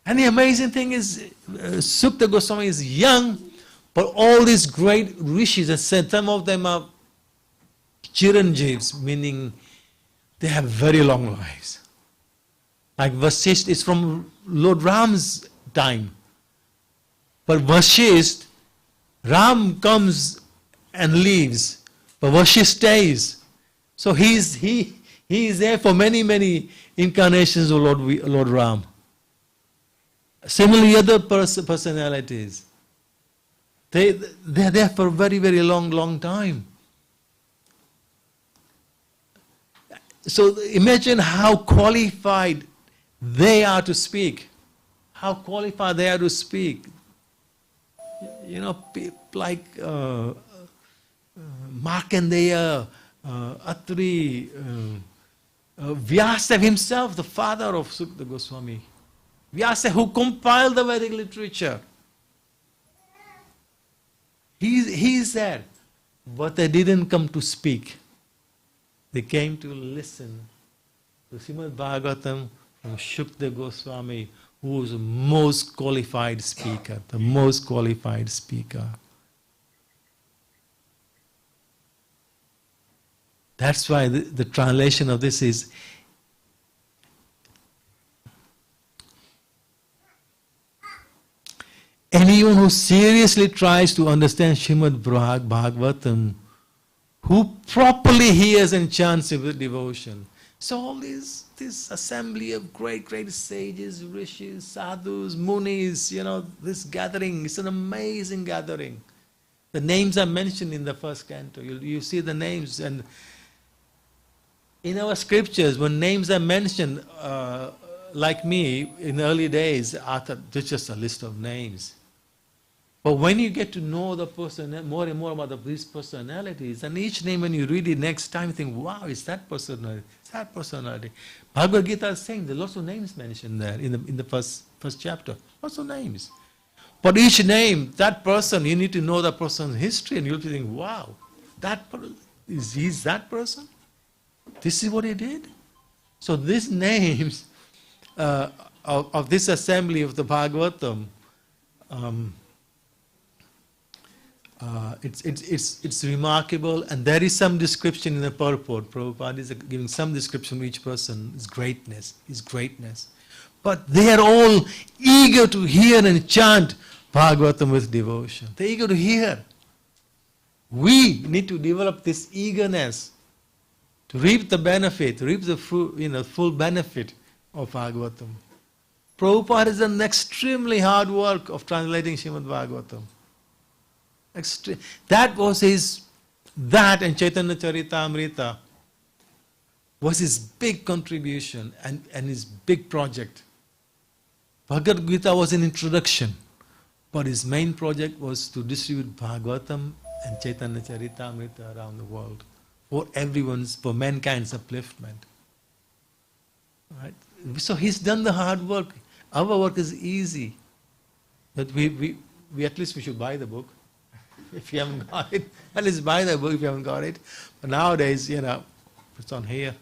And the amazing thing is, Sukta Goswami is young, but all these great rishis, and some of them are Chiranjeevs, meaning they have very long lives. Like Vasisht is from Lord Ram's time. But Vasisht, Ram comes and leaves, but Vasisht stays. So he is there for many incarnations of Lord Ram. Similarly, other personalities, they're there for a very long time. So imagine how qualified they are to speak. How qualified they are to speak. You know, people like Markandeya, Atri, Vyasa himself, the father of Sukta Goswami. Vyasa, who compiled the Vedic literature. He's there. But they didn't come to speak. They came to listen to Srimad Bhagavatam from Shukdev Goswami, who was the most qualified speaker, the most qualified speaker. That's why the translation of this is, anyone who seriously tries to understand Srimad Bhagavatam, who properly hears and chants it with devotion. So all this assembly of great sages, rishis, sadhus, munis, this gathering, it's an amazing gathering. The names are mentioned in the first canto. You see the names, and in our scriptures, when names are mentioned, like me, in the early days, I thought it's just a list of names. But when you get to know the person more and more about these personalities, and each name when you read it next time, you think, wow, it's that personality, it's that personality. Bhagavad Gita is saying there are lots of names mentioned there in the first chapter. Lots of names. But each name, that person, you need to know that person's history, and you'll be thinking, wow, he's that person? This is what he did? So these names of this assembly of the Bhagavatam, it's remarkable, and there is some description in the purport. Prabhupada is giving some description of each person, his greatness. But they are all eager to hear and chant Bhagavatam with devotion. They're eager to hear. We need to develop this eagerness to reap the benefit, reap the full benefit of Bhagavatam. Prabhupada has done an extremely hard work of translating Srimad Bhagavatam. That and Chaitanya Charitamrita was his big contribution and his big project. Bhagavad Gita was an introduction, but his main project was to distribute Bhagavatam and Chaitanya Charitamrita around the world for mankind's upliftment. Right? So he's done the hard work. Our work is easy. But we at least we should buy the book. If you haven't got it, at least buy the book if you haven't got it. But nowadays, it's on here.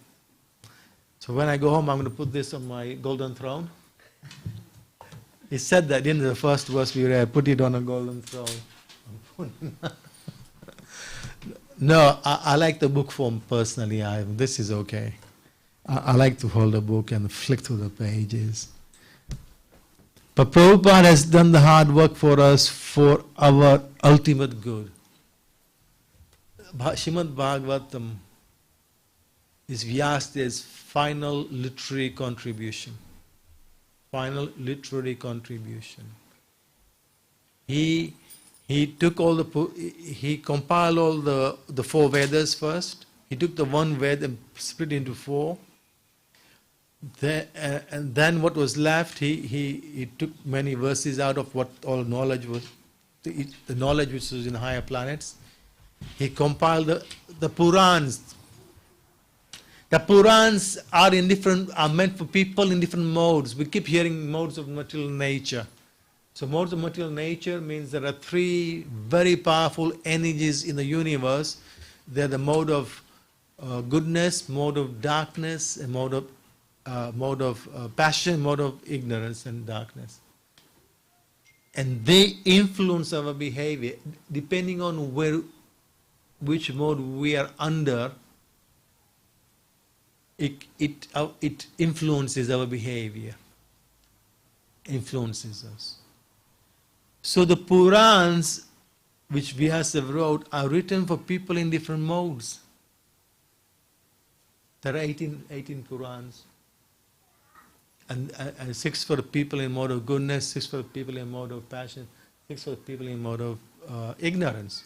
So when I go home, I'm going to put this on my golden throne. He said that in the first verse we read, put it on a golden throne. No, I like the book form personally. This is okay. I like to hold a book and flick through the pages. But Prabhupada has done the hard work for us for our ultimate good. Srimad Bhagavatam is Vyasa's final literary contribution. Final literary contribution. He took he compiled all the four Vedas first. He took the one Veda and split into four. And then what was left, he took many verses out of what all knowledge was, the knowledge which was in higher planets. He compiled the Purans. The Purans are meant for people in different modes. We keep hearing modes of material nature. So modes of material nature means there are three very powerful energies in the universe. They're the mode of goodness, mode of darkness, and mode of passion, mode of ignorance and darkness. And they influence our behavior depending on which mode we are under. It influences our behavior, influences us. So the Purans, which Vyasa wrote, are written for people in different modes. There are 18 Purans. And 6 for the people in mode of goodness, 6 for the people in mode of passion, 6 for the people in mode of ignorance.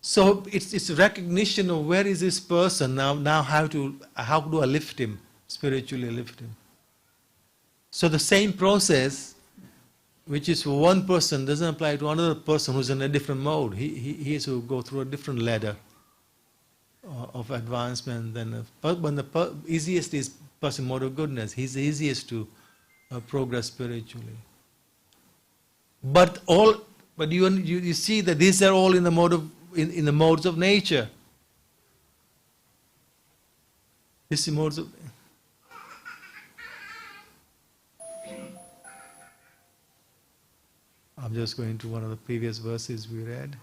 So it's recognition of where is this person now how do I lift him, spiritually lift him. So the same process which is for one person doesn't apply to another person who's in a different mode. He has to go through a different ladder of advancement than when the easiest is person mode of goodness. He's the easiest to progress spiritually. But you see that these are all in the mode of in the modes of nature. This is modes of. I'm just going to one of the previous verses we read.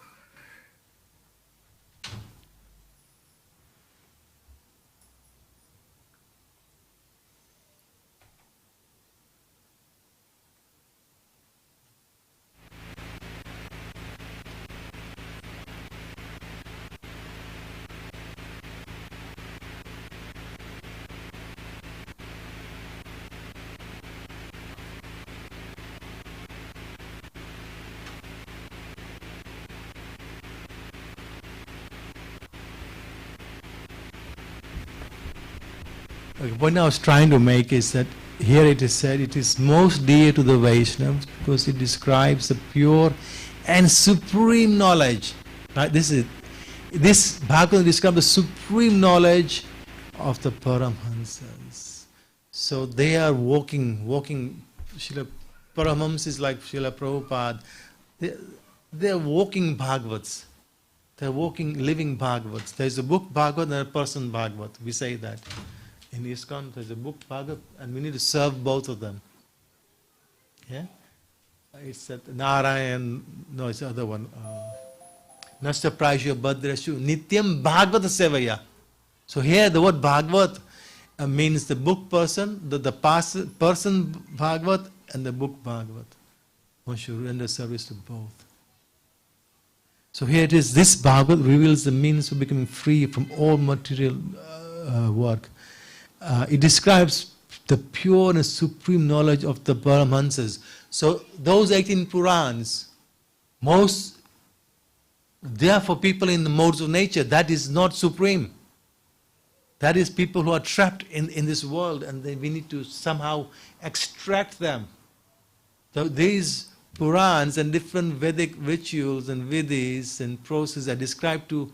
The point I was trying to make is that here it is said it is most dear to the Vaishnavas because it describes the pure and supreme knowledge. Right? This Bhagavatam describes the supreme knowledge of the Paramhansas. So they are walking. Srila Paramahamsa is like Srila Prabhupada. They are walking Bhagavats. They are walking, living Bhagavats. There is a book Bhagavat and a person Bhagavat. We say that. In ISKCON, there's a book Bhagavat, and we need to serve both of them. Yeah? It's that Narayan, no, it's the other one. Nasta Prajya Bhadrashu Nityam Bhagavata Sevaya. So here the word Bhagavat means the book person, the person Bhagavat, and the book Bhagavat. One should render service to both. So here it is, this Bhagavat reveals the means of becoming free from all material work. It describes the pure and supreme knowledge of the Paramahamsas. So those 18 Purans, they are for people in the modes of nature. That is not supreme. That is people who are trapped in this world, and we need to somehow extract them. So these Purans and different Vedic rituals and Vidhis and processes are described to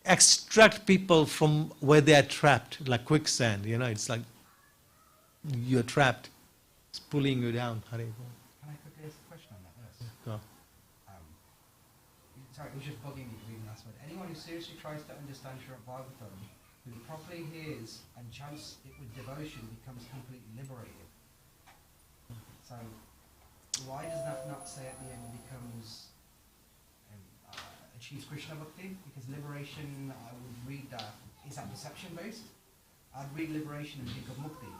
extract people from where they are trapped, like quicksand. It's like you're trapped. It's pulling you down. Hare Bol. Can I quickly ask a question on that verse? Go. Sorry, it was just bugging me reading last word. Anyone who seriously tries to understand Srimad Bhagavatam who properly hears and chants it with devotion becomes completely liberated. So why does that not say at the end becomes achieves Krishna Bhakti? Because liberation, I would read that, is that perception based? I'd read liberation and think of mukti.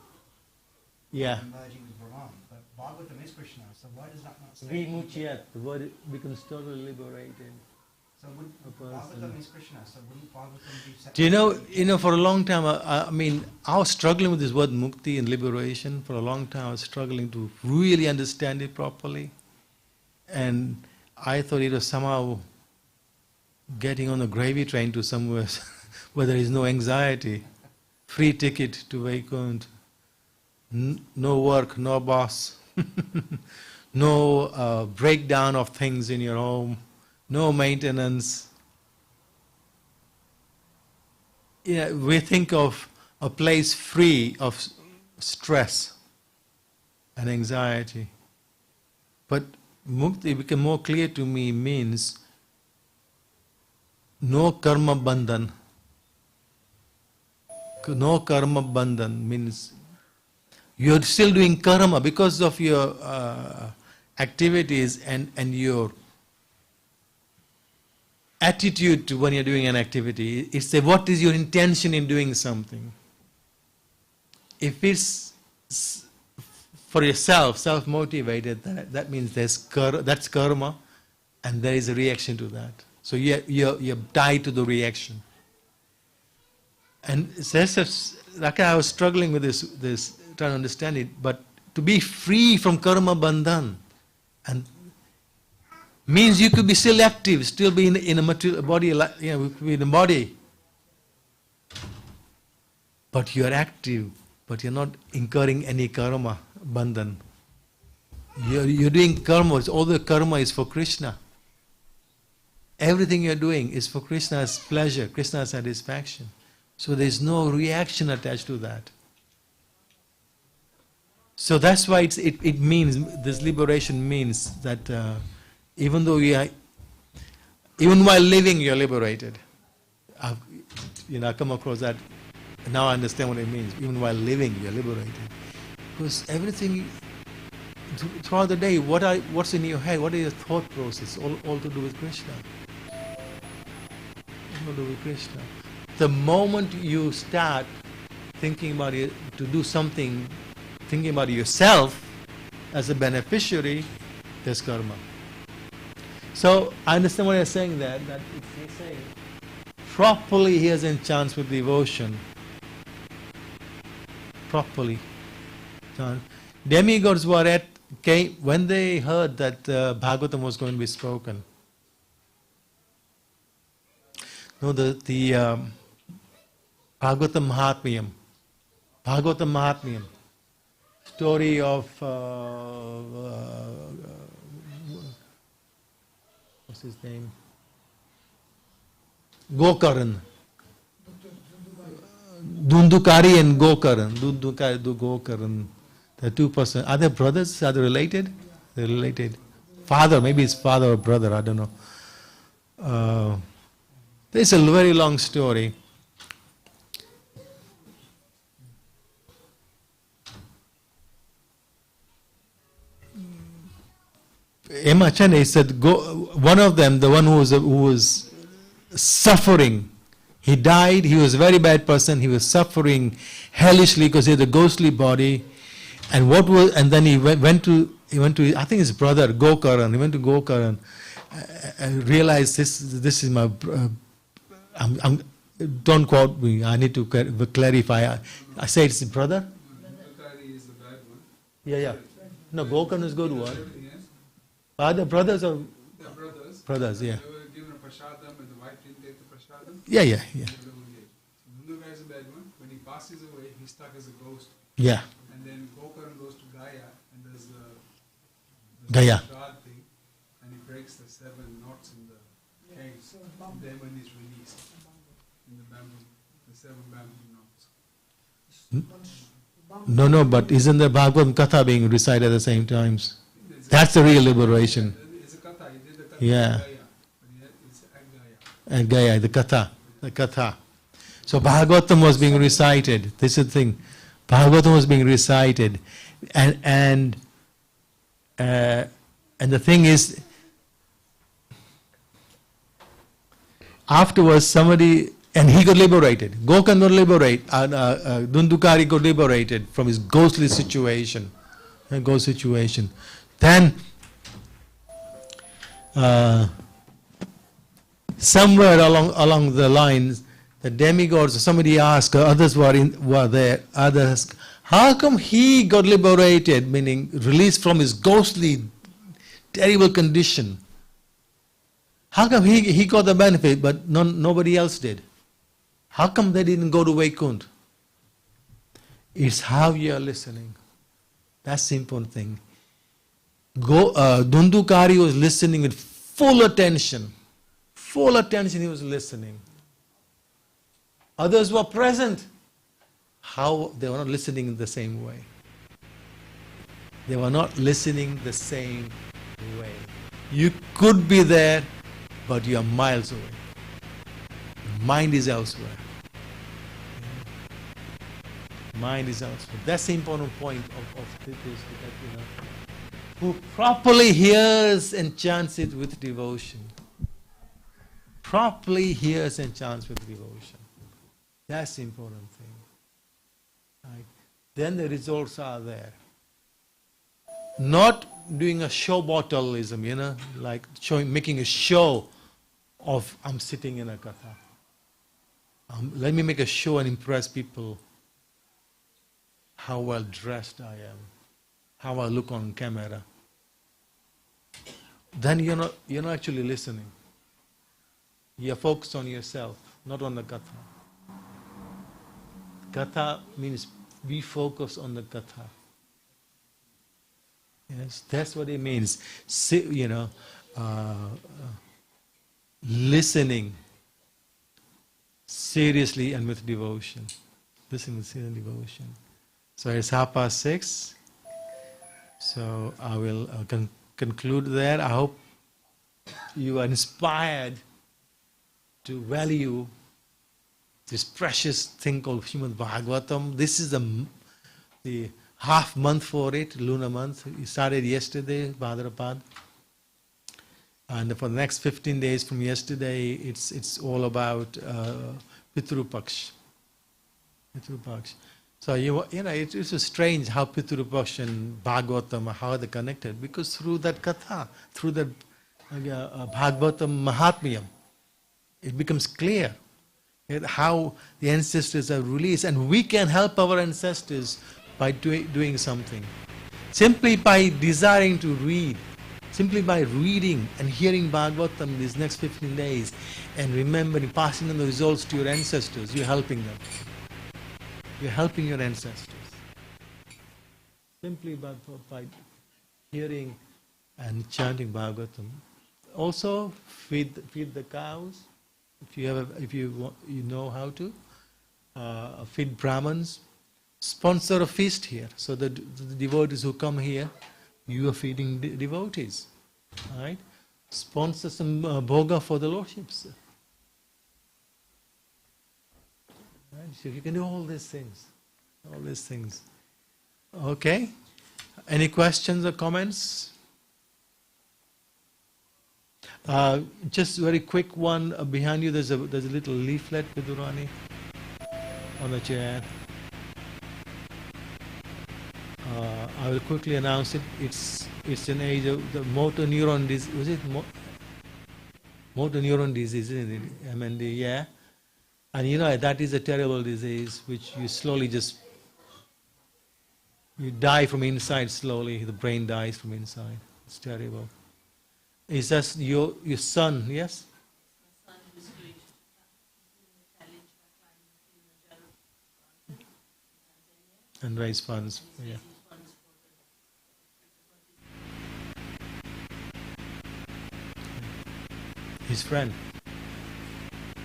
Yeah. Merging with Brahman. But Bhagavatam is Krishna, so why does that not say? Vimuchyat, the word becomes totally liberated. So would Bhagavatam is Krishna, so wouldn't Bhagavatam be separate? Do you know, for a long time, I mean, I was struggling with this word mukti and liberation. For a long time, I was struggling to really understand it properly. And I thought it was somehow getting on a gravy train to somewhere where there is no anxiety, free ticket to Vaikuntha, no work, no boss, no breakdown of things in your home, no maintenance. Yeah, we think of a place free of stress and anxiety. But mukti became more clear to me means no karma bandhan. No karma bandhan means you're still doing karma because of your activities and your attitude to when you're doing an activity. It's what is your intention in doing something. If it's for yourself, self-motivated, that means that's karma, and there is a reaction to that. So you're tied to the reaction. And like I was struggling with this, trying to understand it, but to be free from karma bandhan and means you could be still active, still be in a material body, in a body. But you are active, but you're not incurring any karma bandhan. You're doing karma, all the karma is for Krishna. Everything you're doing is for Krishna's pleasure, Krishna's satisfaction. So there's no reaction attached to that. So that's why it means, this liberation means that even while living you're liberated. I've come across that. Now I understand what it means. Even while living you're liberated. Because everything, throughout the day, what's in your head, what is your thought process, all to do with Krishna. All to do with Krishna. The moment you start thinking about it, to do something, thinking about yourself as a beneficiary, there's karma. So I understand what you're saying there, that it's saying properly hears and chants with devotion. Properly chant. Demigods came when they heard that Bhagavatam was going to be spoken. No, the Bhagavatam Mahatmyam, story of what's his name? Gokaran. Dundukari and Gokaran. Gokaran. The two persons. Are they brothers? Are they related? They're related. Father, maybe it's father or brother, I don't know. It's a very long story. Emma Chennai said, one of them, the one who was suffering, he died, he was a very bad person, he was suffering hellishly because he had a ghostly body, and then he went to I think his brother Gokaran. He went to Gokaran and realized this is my don't quote me, I need to clarify. I say it's his brother? Dundukari is the bad one. Yeah. No, Gokaran is good one. Are they brothers or? They're brothers. Brothers, yeah. They were given a prashadam and the wife didn't take the prashadam. Yeah. Dundukari is the bad one. When he passes away, he's stuck as a ghost. Yeah. And then Gokaran goes to Gaya and there's the Gaya. shard thing, and he breaks the 7 knots in the cave. And then when he's released in the 7 bamboo knots. No, but isn't the Bhagavad Katha being recited at the same times? That's the real liberation. It's a katha. He did the katha. Yeah. Gaya, but it's at Gaya. And Gaya, the Katha. So Bhagavatam was being recited. This is the thing. Bhagavatam was being recited, and the thing is, afterwards somebody, and he got liberated. Gokan got liberated. Dundukari got liberated from his ghostly situation. Then somewhere along the lines, the demigods, somebody asked, others were there, others, how come he got liberated, meaning released from his ghostly, terrible condition? How come he got the benefit, but nobody else did? How come they didn't go to Vaikuntha? It's how you are listening. That's the important thing. Dundukari was listening with full attention. Full attention he was listening. Others were present. How? They were not listening in the same way. They were not listening the same way. You could be there, but you are miles away. Your mind is elsewhere. Mind is elsewhere. That's the important point of this, that, who properly hears and chants it with devotion. Properly hears and chants with devotion. That's the important thing. Right? Then the results are there. Not doing a showbottleism, like making a show of I'm sitting in a katha. Let me make a show and impress people how well dressed I am, how I look on camera. Then you're not actually listening. You're focused on yourself, not on the katha. Katha means be focused on the katha. Yes, that's what it means. Listening seriously and with devotion. Listening with serious devotion. So it's 6:30. So I will conclude there. I hope you are inspired to value this precious thing called Srimad Bhagavatam. This is the half month for it, lunar month. It started yesterday, Bhadrapad. And for the next 15 days from yesterday, it's all about Pitru Paksh. So it's strange how Pitru Paksh and Bhagavatam, how they're connected, because through that katha, through that Bhagavatam Mahatmyam, it becomes clear how the ancestors are released, and we can help our ancestors by doing something. Simply by desiring to read, simply by reading and hearing Bhagavatam these next 15 days, and remembering, passing on the results to your ancestors, you're helping them. You're helping your ancestors. Simply by hearing and chanting Bhagavatam. Also, feed the cows. If you know how to, feed Brahmins, sponsor a feast here. So the devotees who come here, you are feeding devotees, right? Sponsor some bhoga for the lordships. Right? So you can do all these things. Okay. Any questions or comments? Just very quick one behind you. There's a little leaflet, Vidurani, on the chair. I will quickly announce it. It's an age of the motor neuron disease. Was it motor neuron disease? Isn't it? MND, yeah. And that is a terrible disease which you slowly you die from inside slowly. The brain dies from inside. It's terrible. Is that your son, yes? My son who is doing a challenge by climbing Kilimanjaro in Tanzania. And raise funds, yeah. His friend.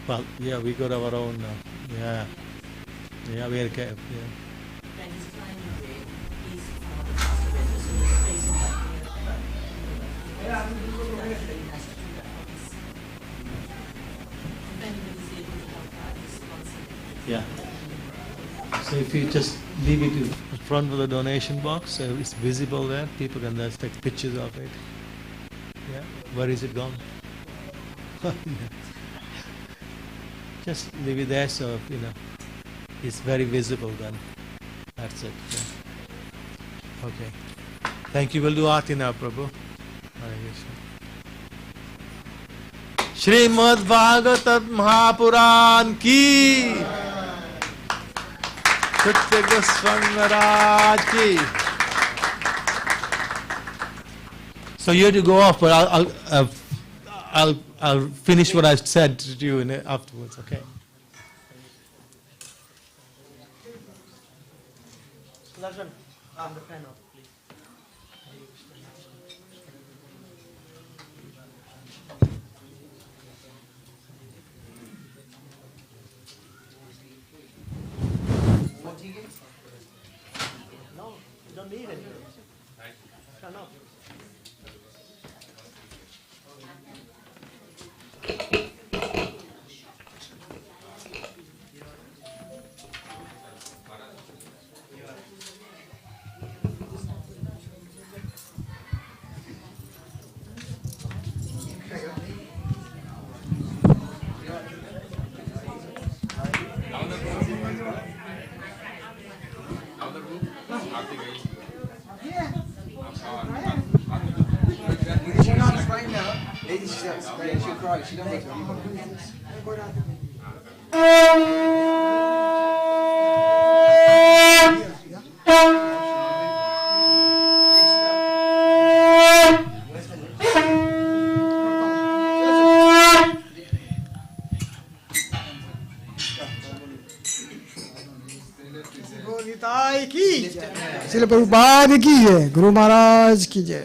Well, yeah, we got our own now. Yeah. Yeah, we are careful. Yeah. And he's climbing there. His father passed away, so he's facing back here. He has to do that for his. If anybody's able to help out, he's sponsoring it. Yeah. So if you just leave it in front of the donation box, so it's visible there, people can just take pictures of it. Yeah. Where is it gone? Just leave it there, so it's very visible then. That's it. Yeah. Okay. Thank you. We'll do Aarti now, Prabhu. Hare Krishna. Shrimad Bhagavat Mahapuran की, सत्य गोस्वामी महाराज की. So you have to go off, but I'll finish what I said to you afterwards. Okay. Lajan, the pen off, please. What do you get? No, you don't need it. Turn off. She'll cry. She don't make गोविताई की जय, श्रील प्रभुपाद की जय, गुरु महाराज की जय.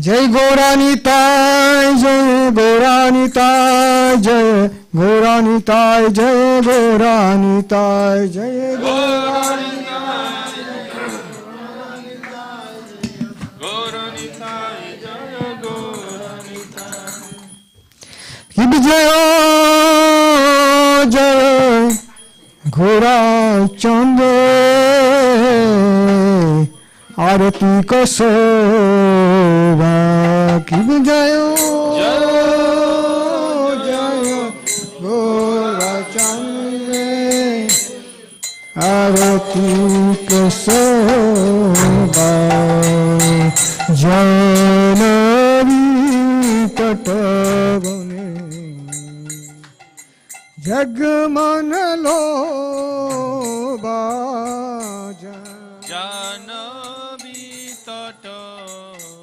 जय गौरानिताय, जय गौरानिताय, जय गौरानिताय, जय गौरानिताय, जय गौरानिताय, जय जय घोरा चंद आरती को शोभा की जय जय घोरा चंद आरती को शोभा जानवी पटवने जगमन लोबा जानवी तट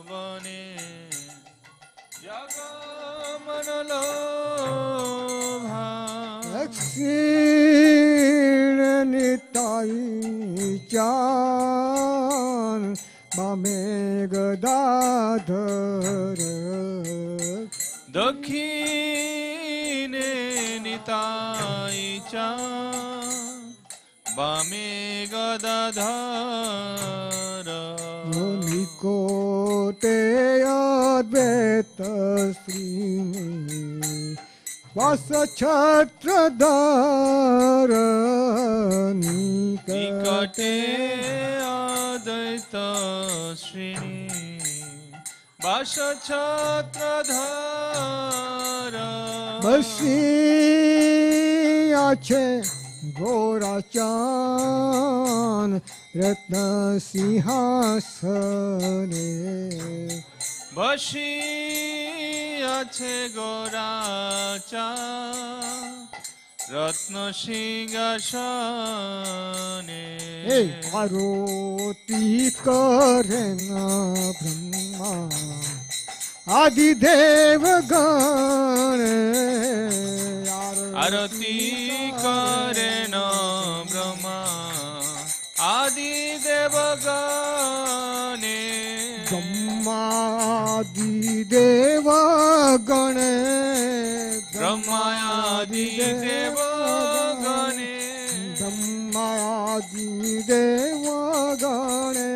बने जगमन लोभा दक्षिण निताई चान बामे गदाधर दक्षिणे निताई चा बामे गदाधर निकोटे अद्वैत श्री वास छत्रधर निकटे अद्वैत श्रेणी वास छत्रधर बसी आछे गोराचान रत्न सिंहासने बसी আছে গোরাচা রত্ন সিংহাসনে आरोती करें ब्रह्मा आदिदेव गण आरती करें ब्रह्मा आदिदेव गणे ब्रह्मादिदेव गणे ब्रह्मादिदेव गणे ब्रह्मादिदेव गणे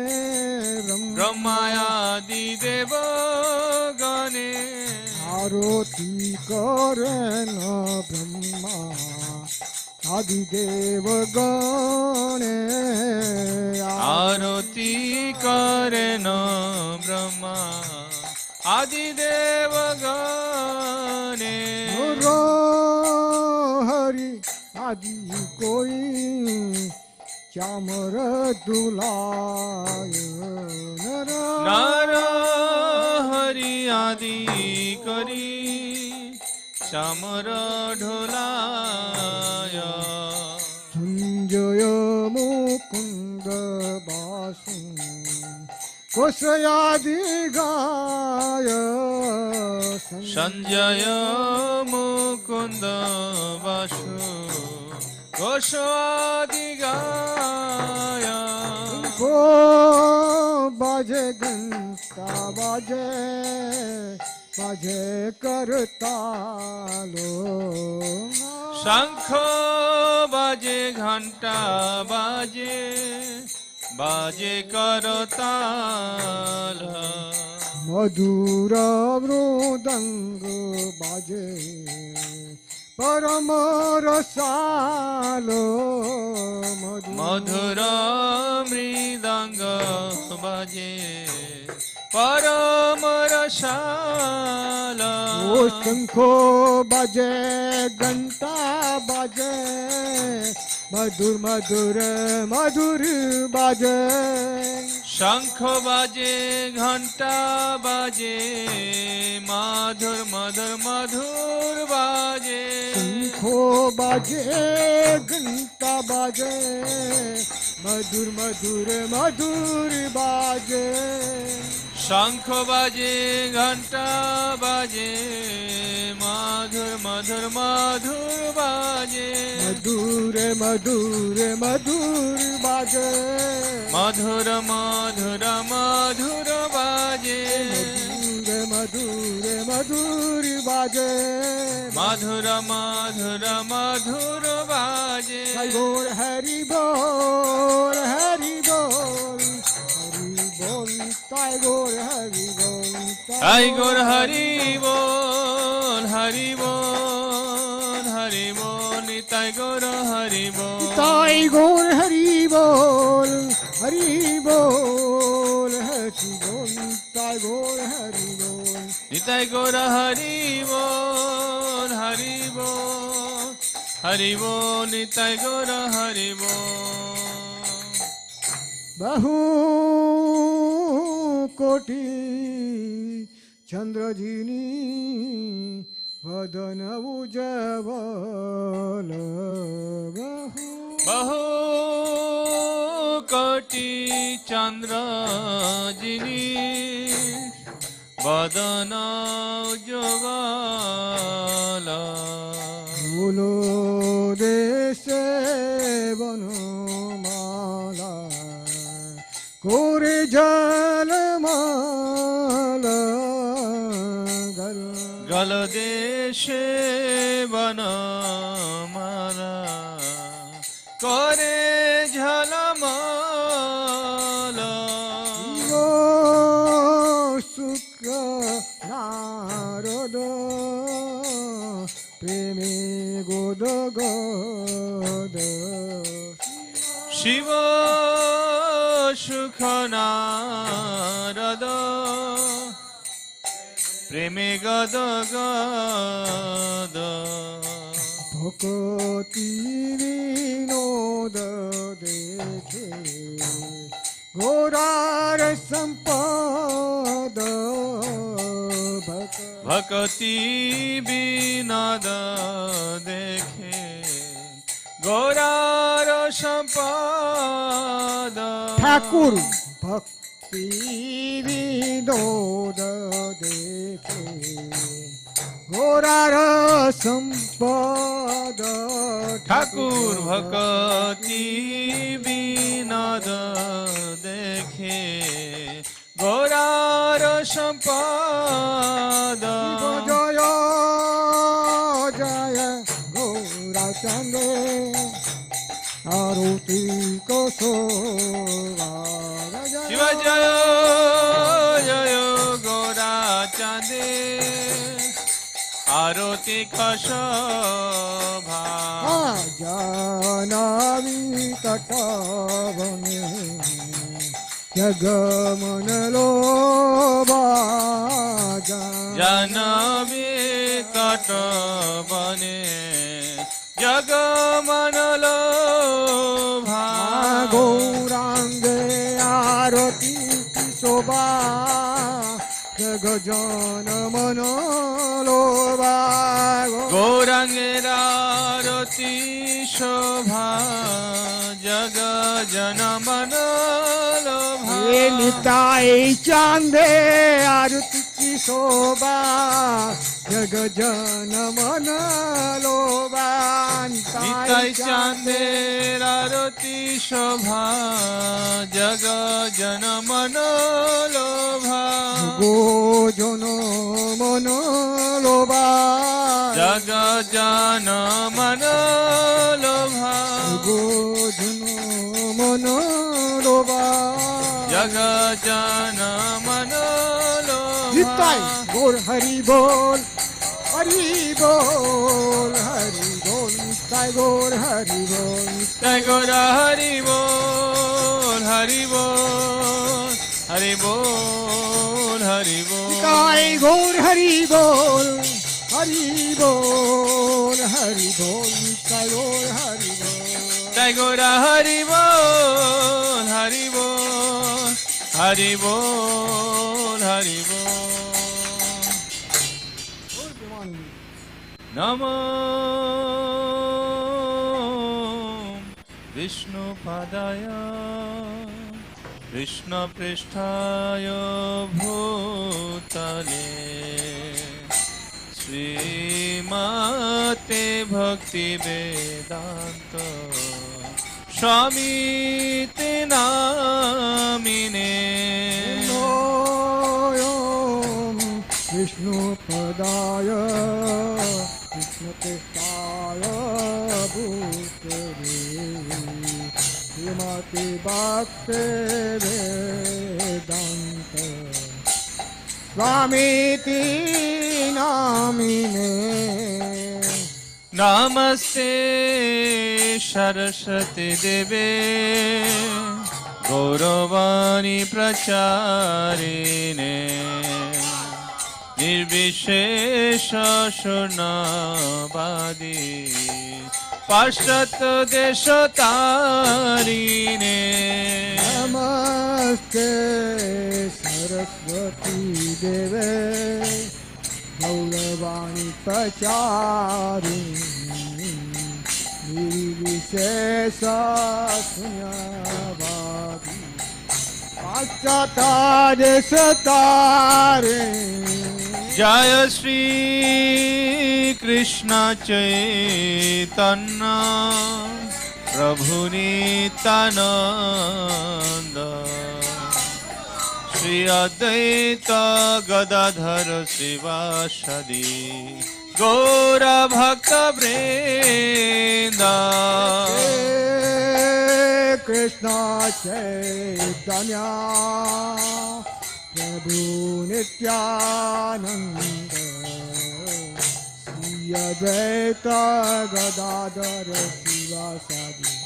ब्रह्मादिदेव गणे आरती करेन ब्रह्मा आदिदेव गणे आरती करेन ब्रह्मा आदिदेव गणे हरि आदि कोई चामर दुलाय नर हरि आदि करी चामर ढोलाय संजय मुकुंद बासु कोशयादि गाय संजय मुकुंद बासु घोषादि गाय को बाजे घंटा बाजे बाजे करतालो शंख बाजे घंटा बाजे बाजे करताल मधुर मृदंग बाजे परम रसालो मधुर मृदंग बाजे परम रसाल ओ शंखो बाजे घंटा बाजे मधुर मधुर मधुर बाजे शंख बाजे घंटा बाजे मधुर मधुर मधुर बाजे शंखो बाजे घंटा बाजे मधुर मधुर मधुर बाजे शंख बाजे घंटा बाजे मधुर मधुर मधुर बाजे मधुर मधुर मधुर बाजे मधुर मधुर मधुर बाजे मधुर मधुर बाजे मधुर मधुर मधुर बाजे हरि बोल हरि बोल हरि बोल हरि बोल ताई बोल हरि बोल आई गोर हरि बोल हरि बोल हरि बोल निताई गोर हरि बोल ताई गोर हरि बोल हरि बोल हरि बोल ताई गोर हरि बोल निताई गोर हरि बोल हरि बोल हरि बोल निताई गोर हरि बोल बहु कोटि चंद्रजिनी वदन उज्जवल बहु कोटि चंद्र जिनी वदन उज्ज्वल बोलो देशे वनमाला कोरे जलमाल गल देशे वनमाला करे झलमाल सुख नारद प्रेमे गोद गोद शिव सुख नारद प्रेमे गद गद भक्ति विनोद देखे घोरार संपद भक्ति विनोद देखे गौरार संपद ठाकुर भक्ति विनोद देखे घोरार संपद ठाकुर भक्ति विनोद देखे गौरार संपद जय जय गौरा चंदे आरती को शिव जय जय गौरा चांदे আরতি কশোভা জানাবি তটবনে জগমনলো জানবি কটবনে জগমনলো গৌরাঙ্গে আরতি শোভা জগজন মনোলোভা গৌরাঙ্গের আরতি শোভা জগ জন মনোলোভা নিতাই চাঁদে আরতি কি শোভা জগ জন মনোলোভা নিতাই চাঁদের আরতি শোভা জগ জন মনোলোভা গো জন মনোলোভা জগ জন মনোলোভা গো জন মনোলোভা জগ জন মনোলোভা নিতাই গোর হরি বল হরি বল হরি বল নিতাই গোর হরি বল জয় গোরা হরি বল হরি বল হরি বল হরি বল নিতাই গোর হরি বল হরি বল হরি বল নিতাই গোর হরি বল জয় গোরা হরি বল হরি বল হরি বল হরি বল নমো বিষ্ণুপাদায় কৃষ্ণপৃষ্ঠায় ভূতলে শ্রীমতে ভক্তিবেদান্ত স্বামীতে নামিনে विष्णुपदाय कृष्णकृष्णाय भूतले श्रीमति भक्ति वेदांत स्वामीति नामिने नमस्ते सरस्वती देवे गौरवाणी प्रचारिणे निर्विशेष शून्यवादी पाश्चात्य देशतारिणे नमस्ते सरस्वती देवे गौरवाणी प्रचारिणी निर्विशेष शून्यवादी पाश्चात्य देशतारिणी जय श्री कृष्ण चैतन्य प्रभु नित्यानंद श्री अद्वैत गदाधर शिवासदि गौर भक्त वृंद कृष्ण चैतन्य प्रभु नित्यानंद श्री अद्वैत गदाधर शिवासादि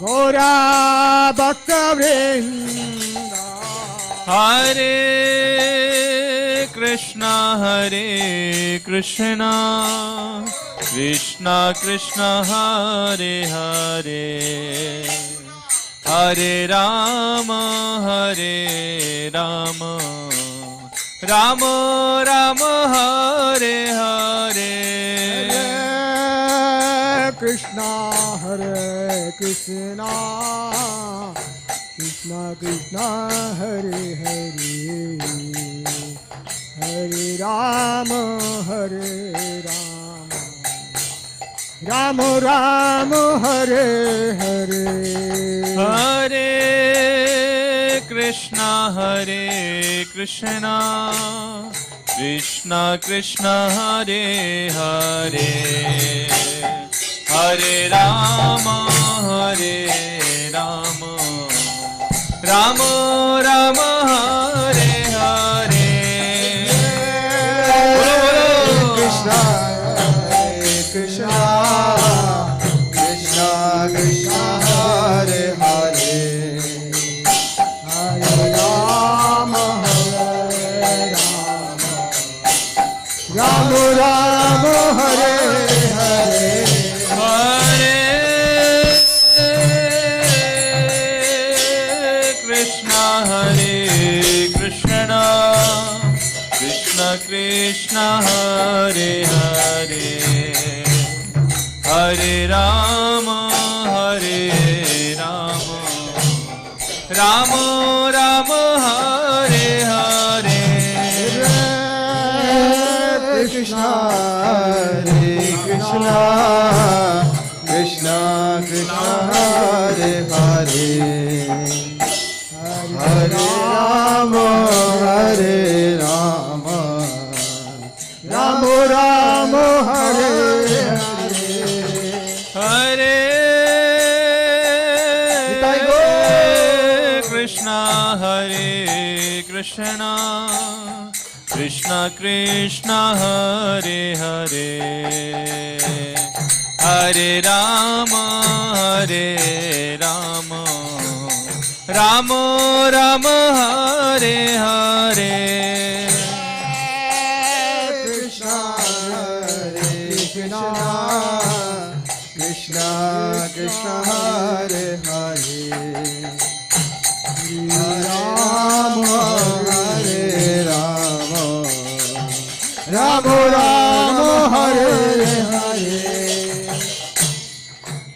गौरा भक्त वृंद हरे Krishna Krishna Krishna Hare Hare Hare Ram Ram Ram Hare Hare Krishna Krishna Krishna Krishna Hare Hare Hare Ram Ram Ram Hare Hare Hare Krishna Krishna Krishna Hare Hare Hare Ram Ram Ram Hare Hare Krishna Krishna Hare Krishna Krishna Krishna Hare Hare Hare Rama Rama Rama Hare Hare Hare Krishna Krishna Krishna Hare Hare Hare Rama Rama Rama Hare Hare Krishna Hare Krishna Krishna Krishna Hare Hare Hare Rama Rama Rama Hare Hare Hare Krishna Krishna Krishna Hare Hare Hare Rama Rama Rama Hare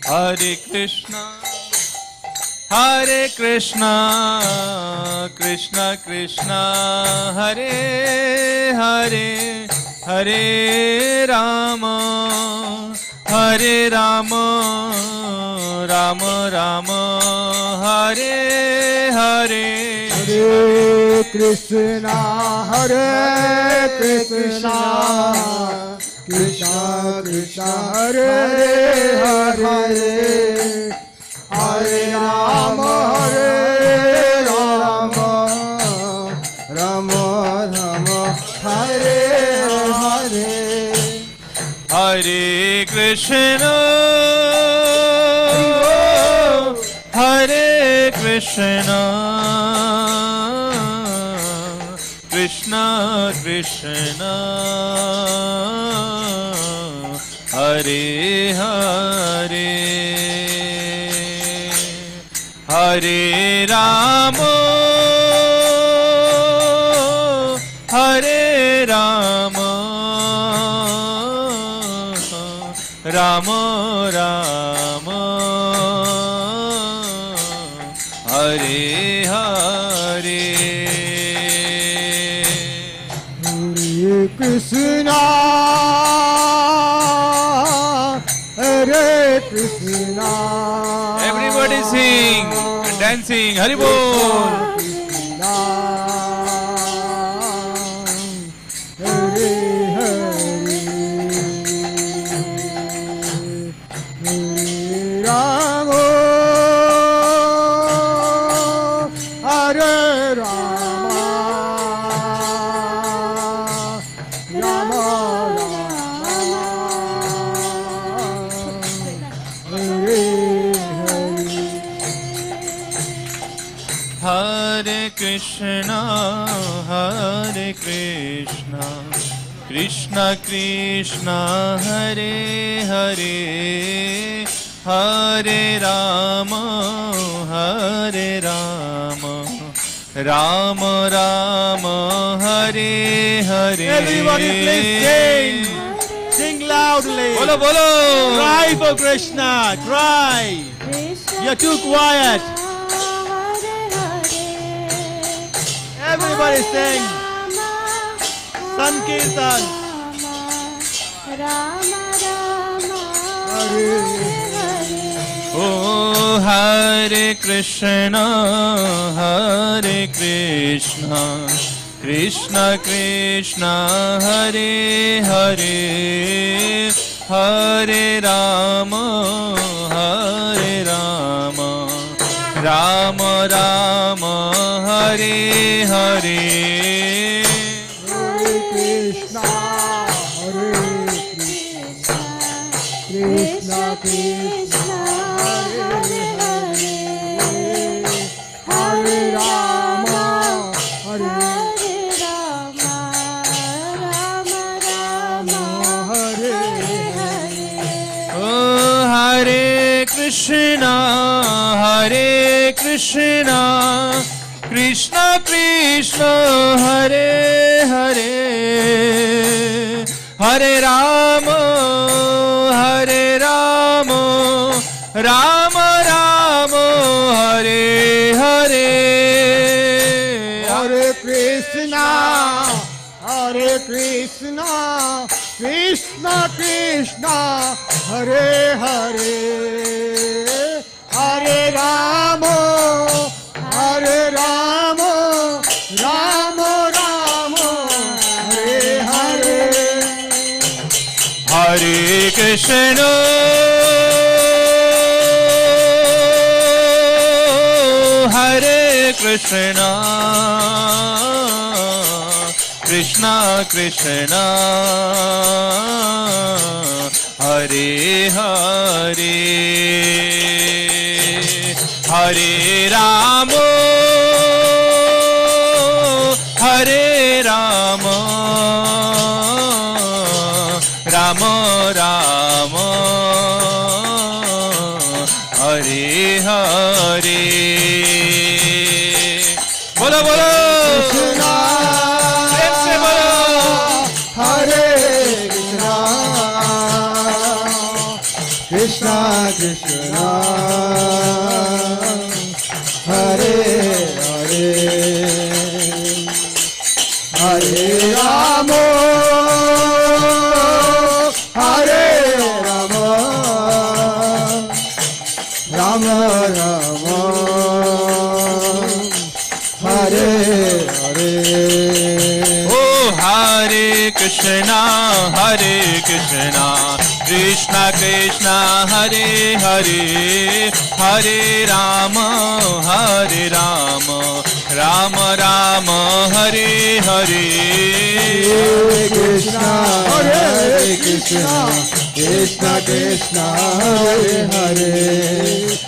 Hare Krishna Hare Krishna Krishna Krishna Hare Hare Rama Hare Rama Rama Rama Hare Hare Hare Krishna Krishna Krishna Hare Hare Hare Rama Rama Rama Hare Hare Hare Krishna Krishna Krishna Hare Hare Hare Rama Rama Rama Hare Hare Hare Krishna Krishna Krishna Hare Hare Hare Rama Rama Rama Hare Hare Hare Krishna Hare Krishna Everybody sing and dancing Hari Bol Krishna Hare Hare Hare Rama Hare Rama Rama Hare Krishna Krishna Krishna Hare Hare Hare Rama Rama Rama Hare Hare Everybody please sing. Sing loudly. Bolo bolo. Cry for Krishna. Cry. You're too quiet. Everybody sing. Sankirtan. Oh Hare Krishna Krishna Krishna Hare Hare Hare Rama Rama Rama Hare Hare Krishna Hare Krishna, Hare Hare, Hare Rama, Hare Hare Rama, Rama Rama, Hare Hare. Oh, Hare Krishna, Krishna Krishna, Hare Hare, Hare Rama, Rama Rama, Hare Hare. Hare Krishna, Krishna Krishna, Hare Hare, Hare Rama, Rama Rama, Hare Hare. Hare Krishna, Krishna Krishna, Hare Hare, Hare Rama, Rama Rama, Hare Hare. बोलो बोलो Krishna, प्रेम से बोलो Hare Krishna, Krishna Krishna, Hare Hare, Hare Rama, Rama Rama, Hare Hare. Oh, Hare Krishna, Krishna Krishna, Hare Hare,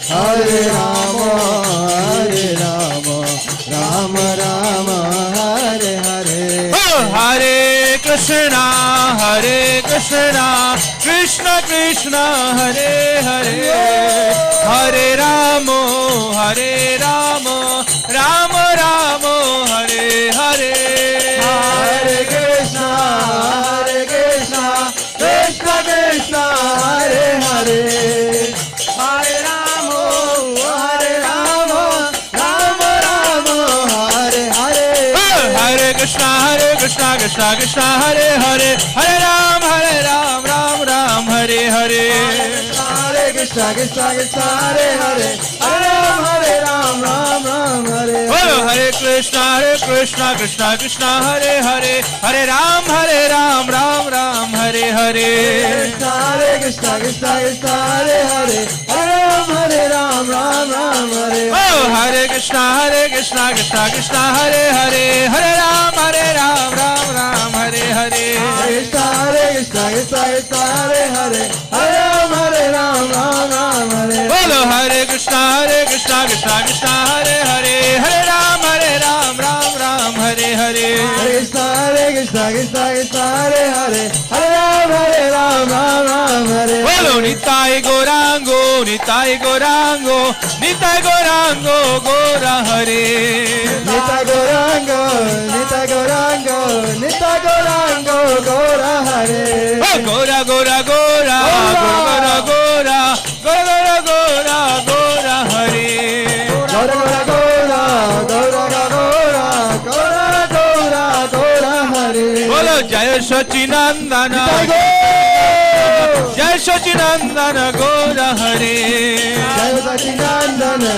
Hare Rama, Rama Rama, Hare Hare. Hare Krishna, Krishna Krishna, Hare Hare, Hare Rama, Rama Rama, Hare Hare. Oh, Hare Krishna, Krishna Krishna, Hare Hare, Hare Rama, Rama Rama, Hare Hare. Hare Krishna, Krishna Krishna, Hare Hare, Hare Rama, Rama Rama, Hare Hare. Hare Krishna, Krishna Krishna, Hare Hare, Hare Ram, Ram Ram, Hare Hare. Hare Krishna, Krishna Hare Hare, Hare Ram, Ram Hare Hare. Bolo Hare Krishna, Krishna Krishna, Hare Hare, Hare Ram, Ram Ram, Hare Hare. Hare Krishna, Krishna Hare Hare, Hare Ram, Ram Hare Hare. Oh, Hare Krishna, Krishna Krishna, Hare Hare, Hare Ram, Ram Hare Hare. Hare Krishna, Krishna Hare Hare, Hare Ram, Ram Hare Hare. Bolo Hare Krishna, Krishna Krishna, Hare Hare, Hare Ram, Ram Hare Hare. Hare Krishna, Krishna Hare Hare, Hare Ram, Ram Hare Hare. Bolo Nitai Gorango, Gora Hare. Nitai Gorango, Gora Hare. Oh, Gora Gora, Gora Hare. Gora Hare. Bolo Jaya Sachinandana, Jaya Sachinandana, Gora Hare. Jaya Sachinandana,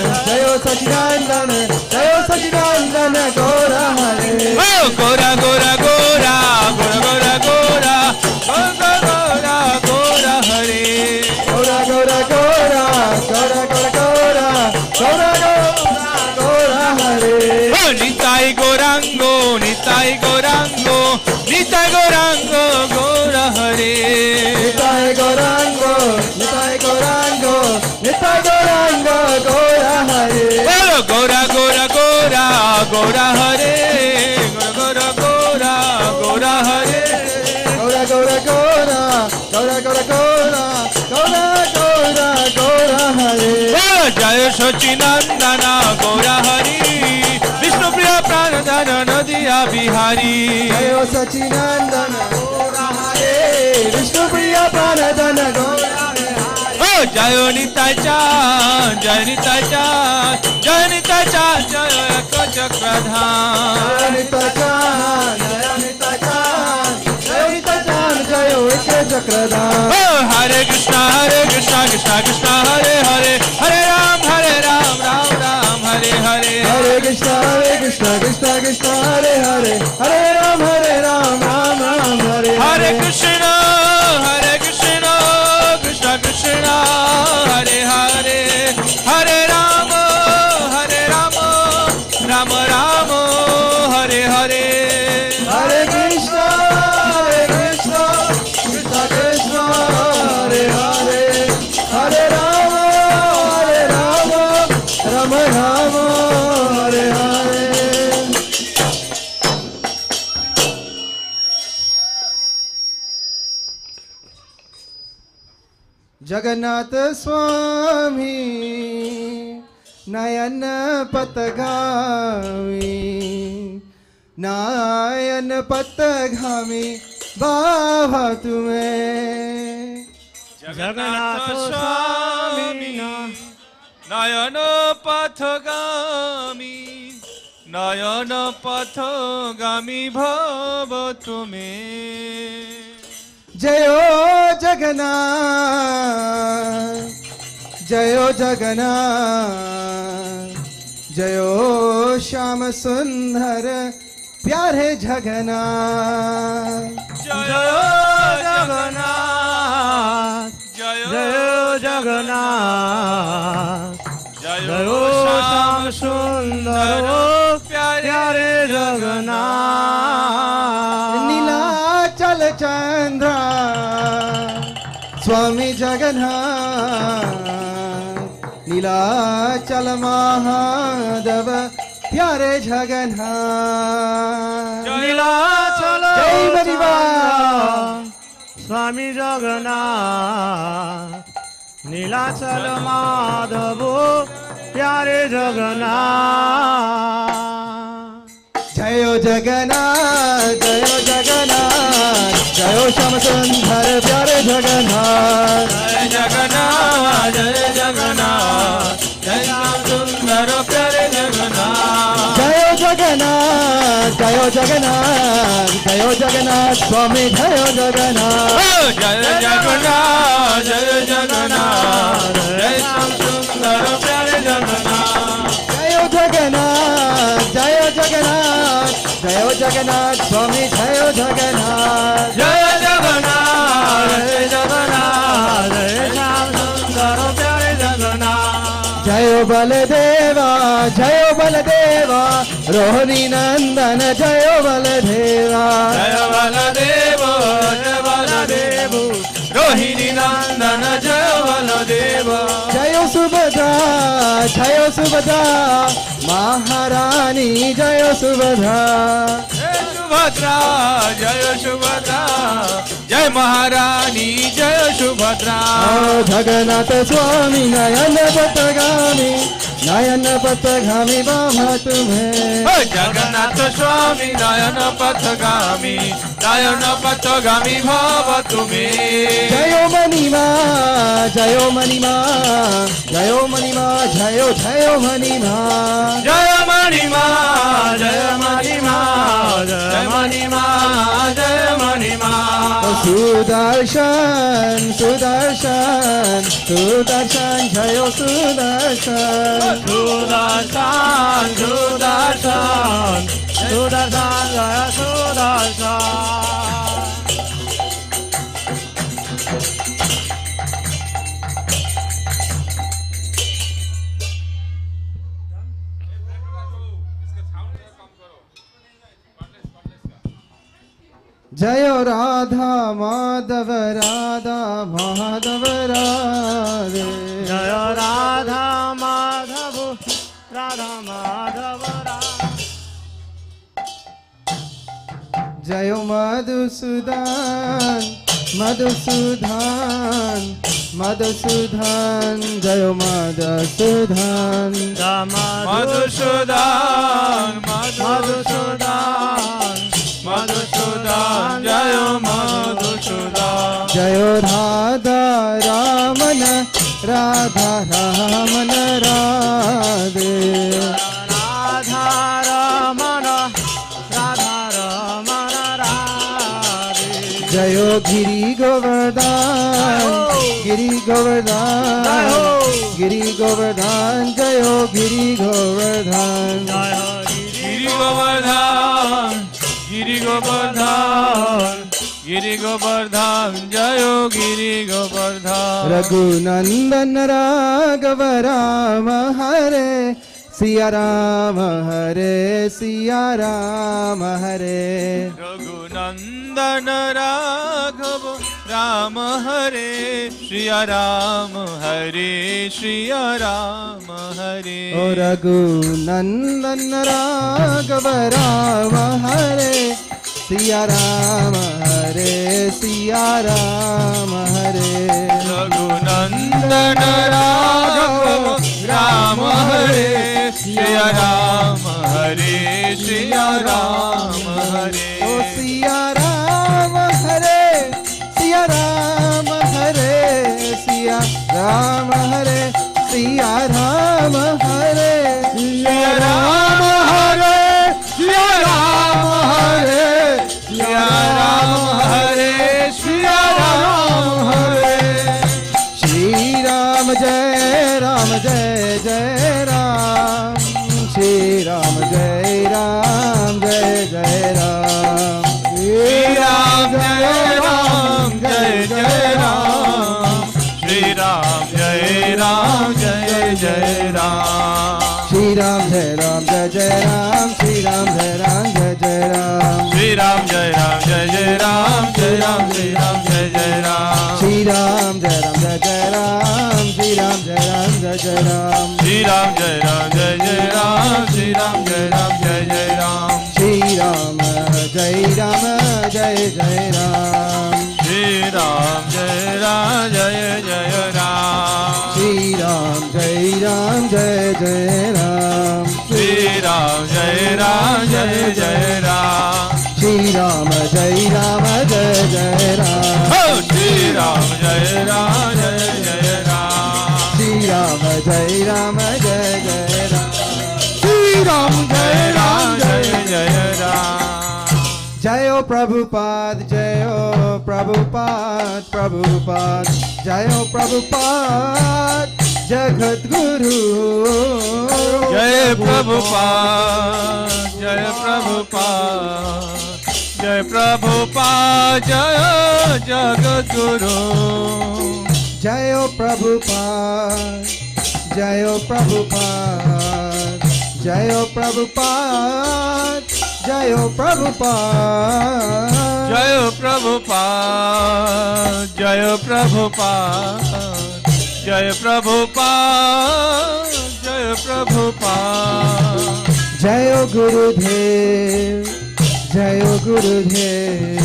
Gora Hare. Oh, Gora Gora, Gora Hare. Gora Hare. Oh, Nitai Gorango, Gora Hare. Nitai Gorango, Nitai Gauranga Gaura Hare. Bolo Gora Gora Gora Gora Hare. Gora Gora Gora Hare. Gaura Gaura Gaura Gaura Gaura Gaura Gaura Gaura Gaura Hare. Bolo Jaya Sachinandana Gaura Hari. Vishnu Priya Pranadhana Nadiya Bihari. Jayo Sachinandana Gaura Hare. Vishnu Priya Pranadhana Gaura Hare. Oh Jayo Nitai Chan Jai Nitai Chan Jai Nitai Chan Jaya Ekachakradhan. Jaya Nitai Chan Jaya Nitai Chan Jaya Nitai Chan Jaya Ekachakradhan. Oh Hare Krishna Krishna Krishna Hare Hare Hare Ram Ram Ram Hare Hare. Hare Krishna Krishna Krishna Hare Hare Hare Ram Ram Ram Hare Hare Krishna Krishna Krishna Hare Hare Hare Ram Ram Ram Hare Hare. Hare Krishna Krishna Krishna Hare Hare Hare Rama Rama Rama Hare Hare. Jagannath Swami Nayan Patagami Nayan Patagami Baba tumhe. Jagannath Swami Nayana Pathagami Nayana Pathagami Bhava tume. Jayo Jagannath Jayo Jagannath Jayo Shyama Sundar Pyare Jagannath. Jayo Jagannath Jayo Jagannath Jayo Sham Sundar Pyare Jagannath. Nilachal Chandra Swami Jagannath Nilachal Mahadeva Pyare Jagannath. Nilachal Jai Maniva Swami Jagannath Nilachal Madhavo Pyare Jagannath. Jayo Jagannath Jayo Jagannath Jayo Shyama Sundar Pyare Jagannath. Jai Jagannath Jai Jagannath Jai Sham Sundar Pyare Jagannath. Jayo Jagannath Jayo Jagannath Jayo Jagannath Swami Jayo Jagannath. Oh Jai Jagannath Jai Jagannath Jai Sham Sundar Pyare Jagannath. Jayo Jagannath Jayo Jagannath Jayo Jagannath Swami Jayo Jagannath. Jai Jagannath Jai Jagannath Jai Sham Sundar Pyare Jagannath. Jayo Baladeva Jayo Baladeva Rohini Nandan Jayo Baladeva. Jai Baladeva Jai Baladeva Rohini Nandana Jai Baladeva. Jayo Subhadra Jayo Subhadra Maharani Jayo Subhadra. Jai Subhadra Jai Subhadra Jai Maharani Jai Subhadra. Oh Jagannath Swami Nayana Patagami Nayana Patagami Baba tumhe. Oh Jagannath Swami Nayana Pathagami Nayana Pathagami Bhava tume. Jayo Manima Jayo Manima Jayo Manima Jayo Jayo Manima. Jaya Manima Jaya Manima Jaya Manima Jaya Manima. Sudarshan Sudarshan Sudarshan Jayo Sudarshan. Sudarshan Sudarshan Sudarshan Jaya Sudarshan. जय राधा माधव राधा माधव राधे जय राधा माधव राधा माधव जय मधुसूदन मधुसूदन मधुसूदन जय मधुसूदन मधुसूदन मधुसूदन मधुसूदन जय मधुसूदन जय राधा रामन राधा रामन राधे राधा रमण राधा रमण राधे जय गिरि गोवर्धन गिरि गोवर्धन गिरि गोवर्धन जय गिरि गोवर्धन गिरि गोवर्धन गिरि गोवर्धन गिरि गोवर्धन जय गिरि गोवर्धन रघुनंदन राघव राम हरे सिया राम हरे सिया राम हरे रघुनंदन राघव राम हरे श्रिया राम हरे श्रिया राम हरे ओ रघुनंदन राघव राम हरे सिया राम हरे सिया राम हरे रघुनंदन राघव राम हरे श्रिया राम हरे श्रिया राम हरे ओ सिया राम हरे सिया राम हरे सिया राम हरे सिया राम हरे सिया राम हरे सिया राम हरे श्रिया राम हरे श्रिया राम हरे श्री राम जय जय राम श्री राम जय जय राम श्री राम जय राम जय जय राम श्री राम जय राम जय जय राम श्री राम जय जय राम श्री राम जय जय राम श्री राम जय जय राम जय राम श्री राम जय जय राम श्री राम जय जय राम श्री राम जय जय राम श्री राम जय जय राम श्री राम जय जय राम श्री राम जय जय राम श्री राम जय जय राम श्री राम जय जय राम श्री राम जय जय राम श्री राम जय जय राम हो श्री राम जय जय राम श्री राम जय जय राम श्री राम जय जय राम जय प्रभुपाद प्रभुपाद जय प्रभुपाद जगत गुरु जय प्रभुपाद जय प्रभुपाद जय प्रभुपाद जय जगत गुरु जय प्रभुपाद जय प्रभुपाद जय प्रभुपाद जय प्रभुपाद जय प्रभुपाद जय प्रभुपाद जय प्रभुपाद जय प्रभुपाद जय गुरुदेव जय गुरुदेव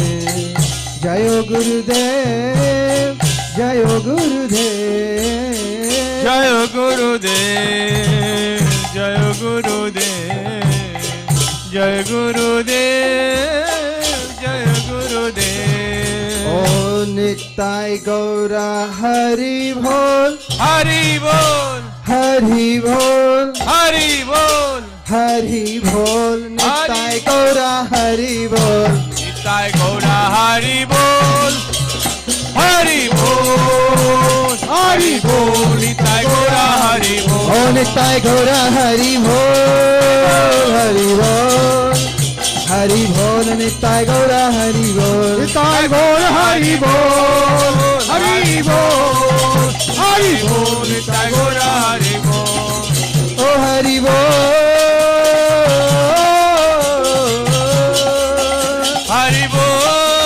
जय गुरुदेव जय गुरुदेव जय गुरुदेव जय गुरुदेव जय गुरुदेव जय गुरुदेव ओ निताय गौरा हरि बोल हरि बोल हरि बोल हरि बोल हरि बोल निताय गौरा हरि बोल निताय गौरा हरि बोल हरि बोल हरि बोल निताय गौरा हरि बोल ओ निताय गौरा हरि बोल हरि बोल हरि बोल निताय गौरा हरि बोल निताय गौर हरि बोल हरि बोल हरि बोल निताय गौरा हरि बोल ओ हरि बोल हरि बोल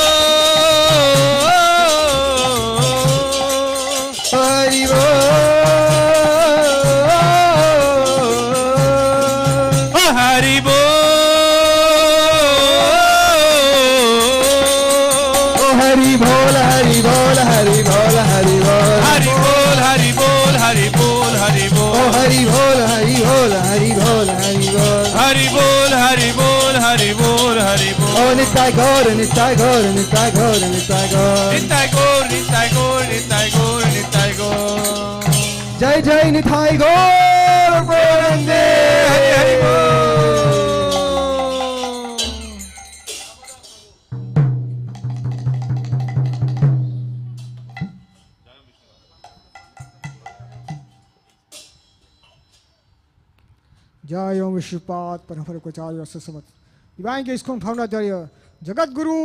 हरि बोल हरि बोल हरि बोल हरि बोल हरि बोल हरि बोल हरि बोल हरि ओ बोल हरि बोल हरि बोल हरि बोल हरि बोल हरि बोल हरि बोल हरि बोल हरि ओ बोल निताय गौर निताय गौर निताय गौर निताय गौर निताय गौर निताय गौर निताय गौर निताय गौर जय जय निताय गौर प्रेमानंदे हरि हरि बोल जय ओम विश्वपाद परमहर कोचार्य समत दिवाइन के ISKCON फाउंडाचार्य जगत गुरु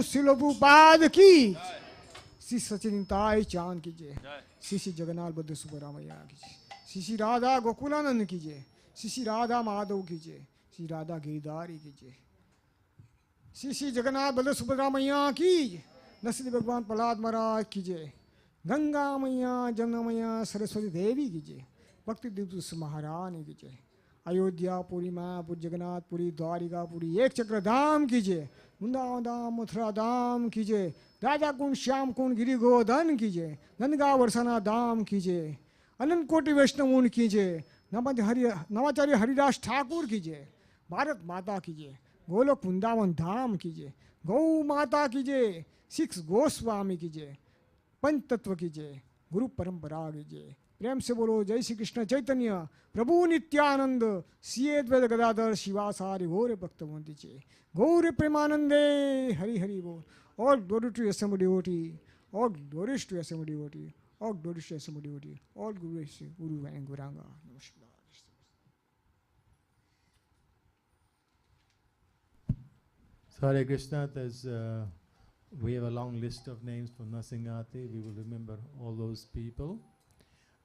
शिलोपुपाद की श्री सचिनिताय चांद कीजिए श्री श्री जगन्नाथ बद्ध सुबरामैया कीजिए श्री श्री राधा गोकुलानंद कीजिए श्री श्री राधा माधव कीजिए श्री राधा गिरधारी कीजिए श्री श्री जगन्नाथ बद्ध सुबरामैया की नरसिंह भगवान प्रहलाद महाराज कीजिए गंगा मैया जमुना मैया सरस्वती देवी कीजिए भक्ति दिव्य महारानी कीजिए अयोध्या पुरी मायापुर जगन्नाथपुरी द्वारिकापुरी एक चक्र धाम कीजिए वृंदावन धाम मथुरा धाम कीजिए राजा कुंड श्याम कुंड गिरि गोवर्धन कीजिए नंदगा वर्षाना धाम कीजिए अनंत कोटि वैष्णव कीजिए नवाचार्य हरिदास ठाकुर कीजिए भारत माता कीजिए गोलोक वृंदावन धाम कीजिए गौ माता कीजिए सिक्स गोस्वामी कीजिए पंच तत्व कीजिए गुरु परंपरा कीजिए प्रेम से बोलो जय श्री कृष्ण चैतन्य प्रभु नित्यानंद श्री अद्वैत गदाधर शिवासारि गौर भक्तवंती चे गौर प्रेमानंदे हरि हरि बोल all glory to assembled devotee all glories to assembled devotee all glories to assembled devotee all glories to Guru and Guranga Namaskar. So Hare Krishna, we have a long list of names for Nasingati. We will remember all those people.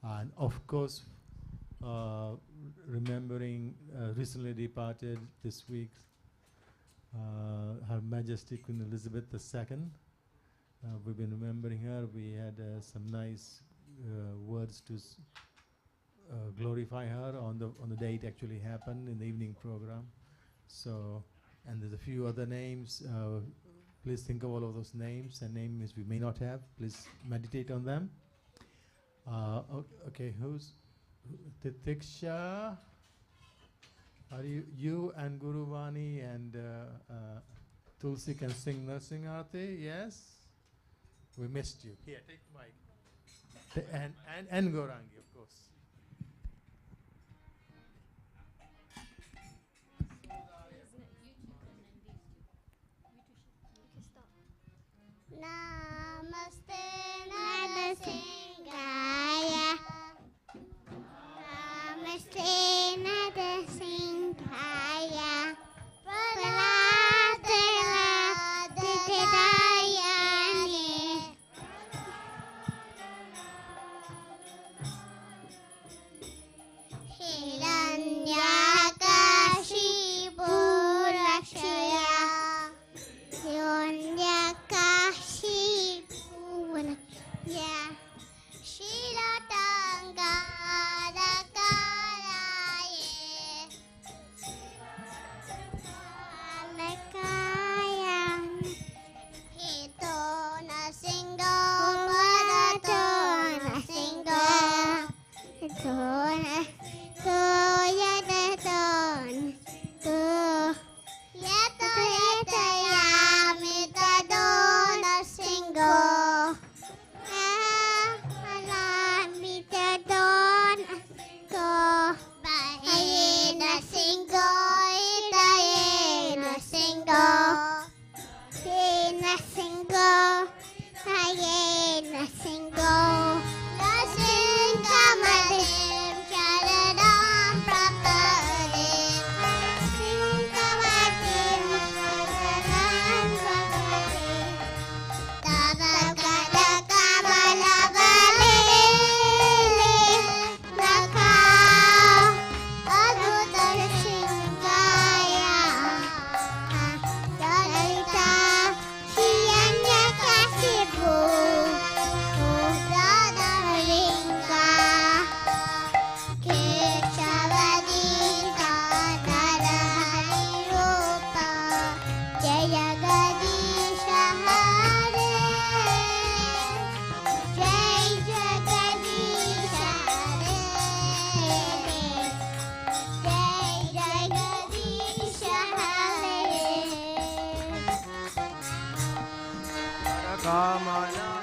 And of course, remembering recently departed this week, Her Majesty Queen Elizabeth II. We've been remembering her. We had some nice words to glorify her on the day it actually happened in the evening program. So, and there's a few other names. Please think of all of those names and names we may not have. Please meditate on them. Okay, who's Titiksha? Are you and Guru Vani and Tulsi can sing Nursing Aarti? Yes? We missed you. Here, take the mic. And Gaurangi, of course. Namaste Narasimhaya Namaste Narasimhaya Pralatala Dikadayane Kamala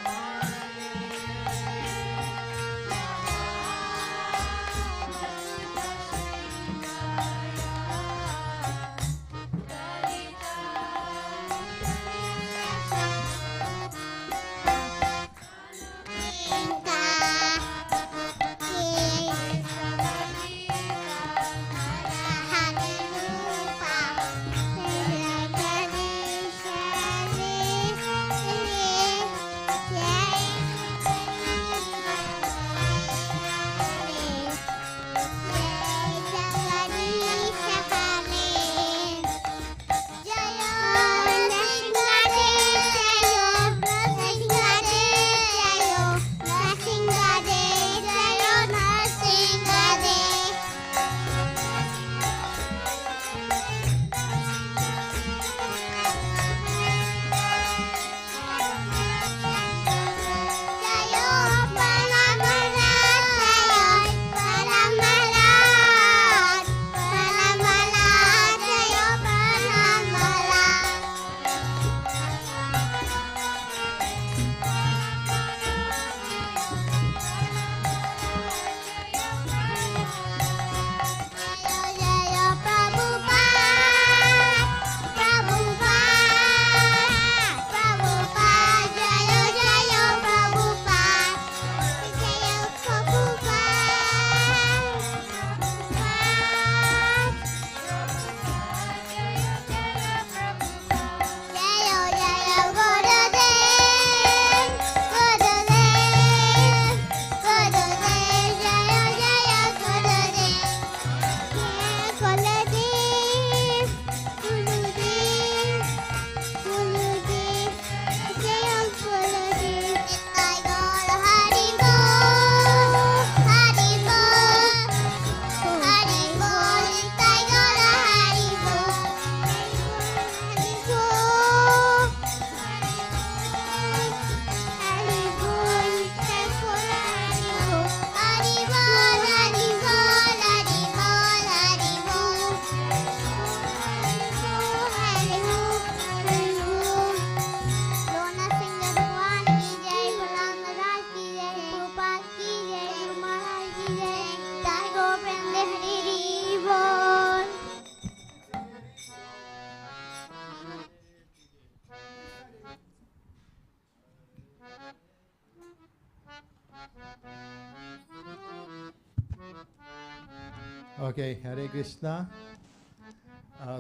Okay, Hare Krishna.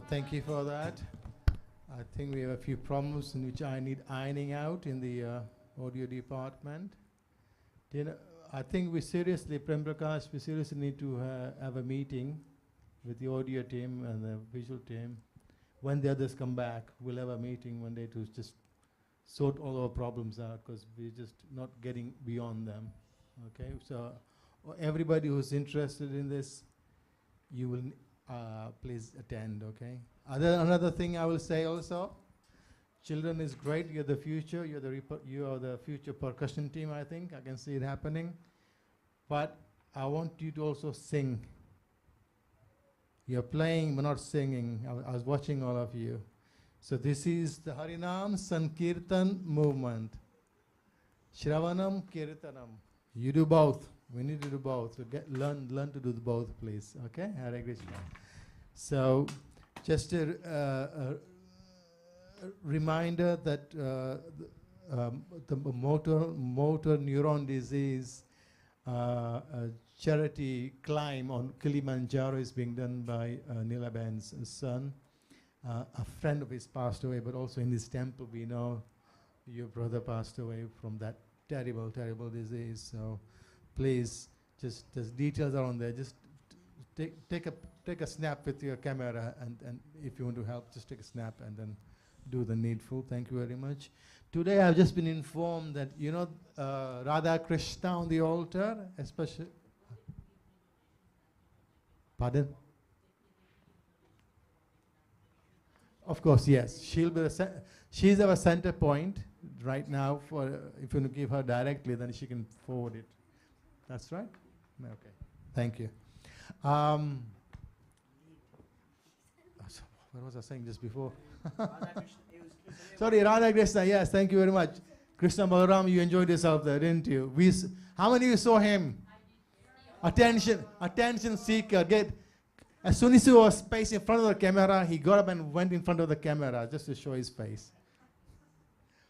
Thank you for that. I think we have a few problems in which I need ironing out in the audio department. I think we seriously, Prem Prakash, we seriously need to have a meeting with the audio team and the visual team. When the others come back, we'll have a meeting one day to just sort all our problems out, because we're just not getting beyond them. Okay, so everybody who's interested in this, you will please attend. Okay. Another thing I will say also, children is great. You're the future. You are the future percussion team. I think I can see it happening. But I want you to also sing. You're playing, but not singing. I was watching all of you. So this is the Harinam Sankirtan movement. Shravanam Kirtanam. You do both. We need to do both. So learn to do both, please. Okay? Hare Krishna. So just a reminder that the motor neuron disease charity climb on Kilimanjaro is being done by Nilaben's son. A friend of his passed away, but also in this temple we know your brother passed away from that terrible, terrible disease. So please, just the details are on there. Just take a snap with your camera, and if you want to help, just take a snap and then do the needful. Thank you very much. Today I've just been informed that, you know, Radha Krishna on the altar, especially. Pardon? Of course, yes. She'll be she's our center point right now. For if you want to give her directly, then she can forward it. That's right? Okay. Thank you. What was I saying just before? Sorry, Radha Krishna. Yes, thank you very much. Krishna Balaram, you enjoyed yourself there, didn't you? How many of you saw him? Attention seeker. As soon as he was space in front of the camera, he got up and went in front of the camera just to show his face.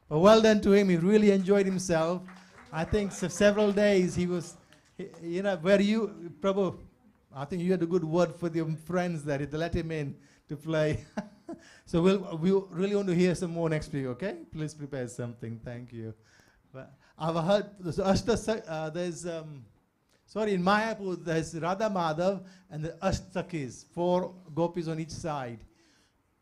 But well done to him. He really enjoyed himself. I think several days he was, where you, Prabhu, I think you had a good word for your friends there to let him in to play. So we really want to hear some more next week, okay? Please prepare something. Thank you. But I've heard, there's, in Mayapur, there's Radha Madhav and the Ashtakis, 4 gopis on each side.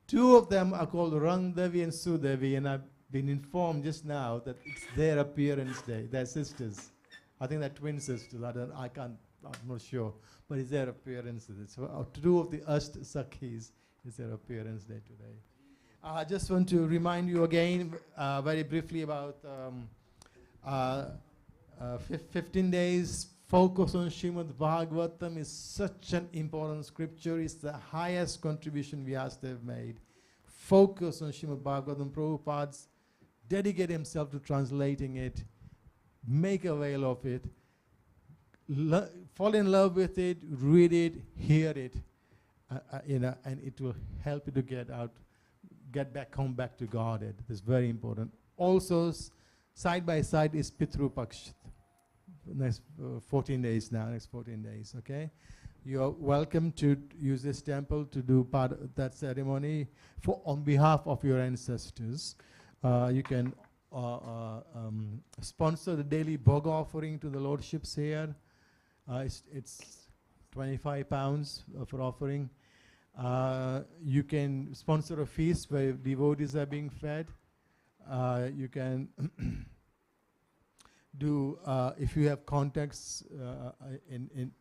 2 of them are called Rang Devi and Sudevi, and I've been informed just now that it's their appearance day. They're sisters. I think they're twin sisters. I'm not sure. But it's their appearance day. So 2 of the Ashtakis is their appearance day today. I just want to remind you again very briefly about 15 days focus on Srimad Bhagavatam is such an important scripture. It's the highest contribution Vyasadeva made. Focus on Srimad Bhagavatam. Prabhupada's dedicate himself to translating it, make avail of it, fall in love with it, read it, hear it, and it will help you to get back home, back to Godhead. It's very important. Also, side by side is Pitru Paksh. Next 14 days now, next 14 days, okay? You're welcome to use this temple to do part of that ceremony on behalf of your ancestors. You can sponsor the daily bhog offering to the lordships here. It's 25 pounds for offering. You can sponsor a feast where devotees are being fed. You can do, if you have contacts in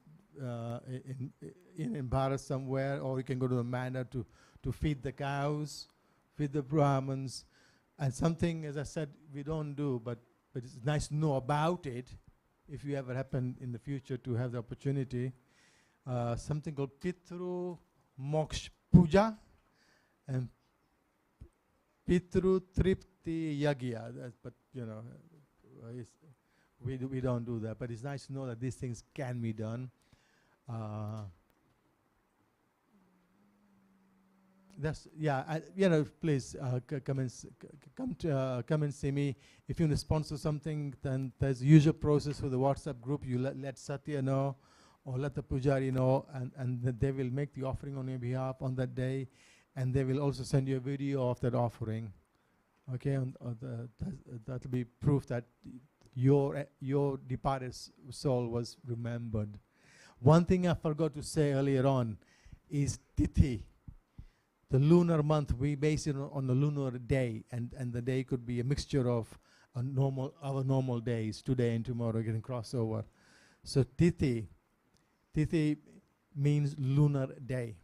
Bharat somewhere, or you can go to the manor to feed the cows, feed the Brahmins. And something, as I said, we don't do, but it's nice to know about it if you ever happen in the future to have the opportunity. Something called Pitru Moksha Puja and Pitru Tripti Yagya. But, we don't do that. But it's nice to know that these things can be done. Please come and see me. If you want to sponsor something, then there's the usual process for the WhatsApp group. You let Satya know, or let the Pujari know, and they will make the offering on your behalf on that day, and they will also send you a video of that offering. Okay, that will be proof that your departed soul was remembered. One thing I forgot to say earlier on is Tithi. The lunar month, we base it on the lunar day, and the day could be a mixture of our normal days, today and tomorrow, getting crossover. So Tithi means lunar day.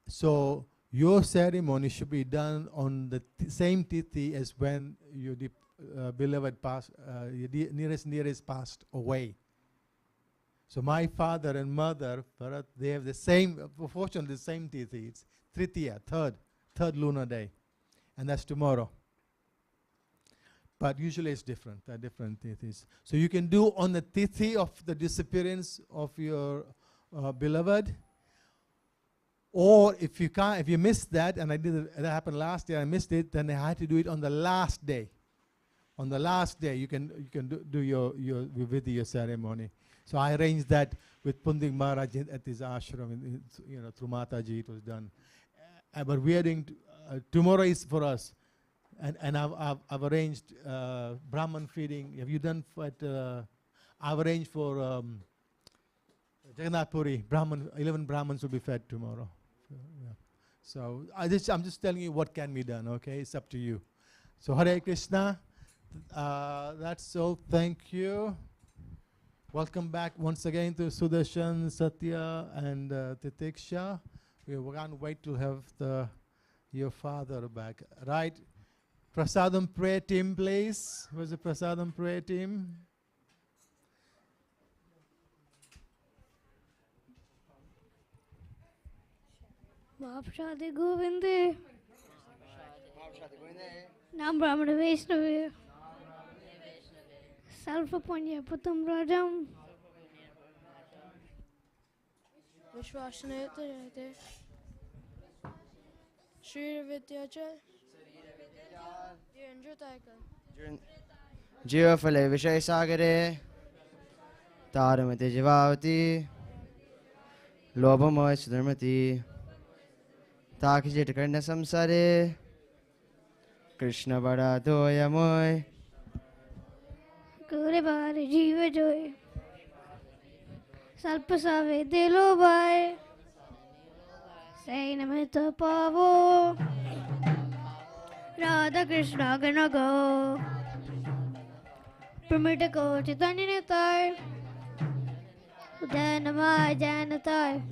So your ceremony should be done on the same Tithi as when your beloved your nearest passed away. So my father and mother, Bharat, they have the same, fortunately, the same Tithi. It's Tritiya, third lunar day. And that's tomorrow. But usually it's different. There are different Tithis. So you can do on the Tithi of the disappearance of your beloved. Or if you missed that, and that happened last year, I missed it, then I had to do it on the last day. On the last day, you can do your Vidya ceremony. So I arranged that with Pundik Maharaj at his ashram, through Mataji it was done. But we are doing, tomorrow is for us. And I've arranged Brahman feeding. Have you done I've arranged for Jagannath Puri, 11 Brahmans will be fed tomorrow. So I'm just telling you what can be done, okay? It's up to you. So Hare Krishna. That's all. Thank you. Welcome back once again to Sudarshan, Satya, and Titiksha. We can't wait to have your father back. Right? Prasadam prayer team, please. Where's the Prasadam prayer team? Mahapshade Govinde. Nam Brahmana Vaishnava. Salvapunya Putum Rajam. Vishwashanete Shri Vidyachal जीवफले विषयसागरे तारमते जीवावती लोभमोह सुधर्मति ताकि कर्ण संसारे कृष्ण बड़ा दोयमोय Kure Bari Jiva Joy. Salpasave Dilo Bai. Say Namita Pavo. Radha Krishna gonna go. Permit go Chaitanya Nitai. Janamai Janatai.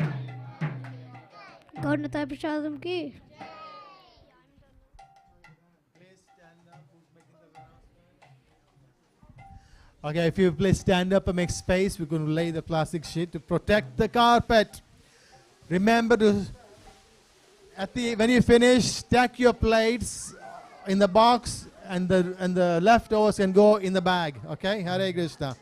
God Natai Prashadam Ki. Okay, if you please stand up and make space, we're going to lay the plastic sheet to protect the carpet. Remember to, when you finish, stack your plates in the box, and the leftovers can go in the bag. Okay, Hare Krishna.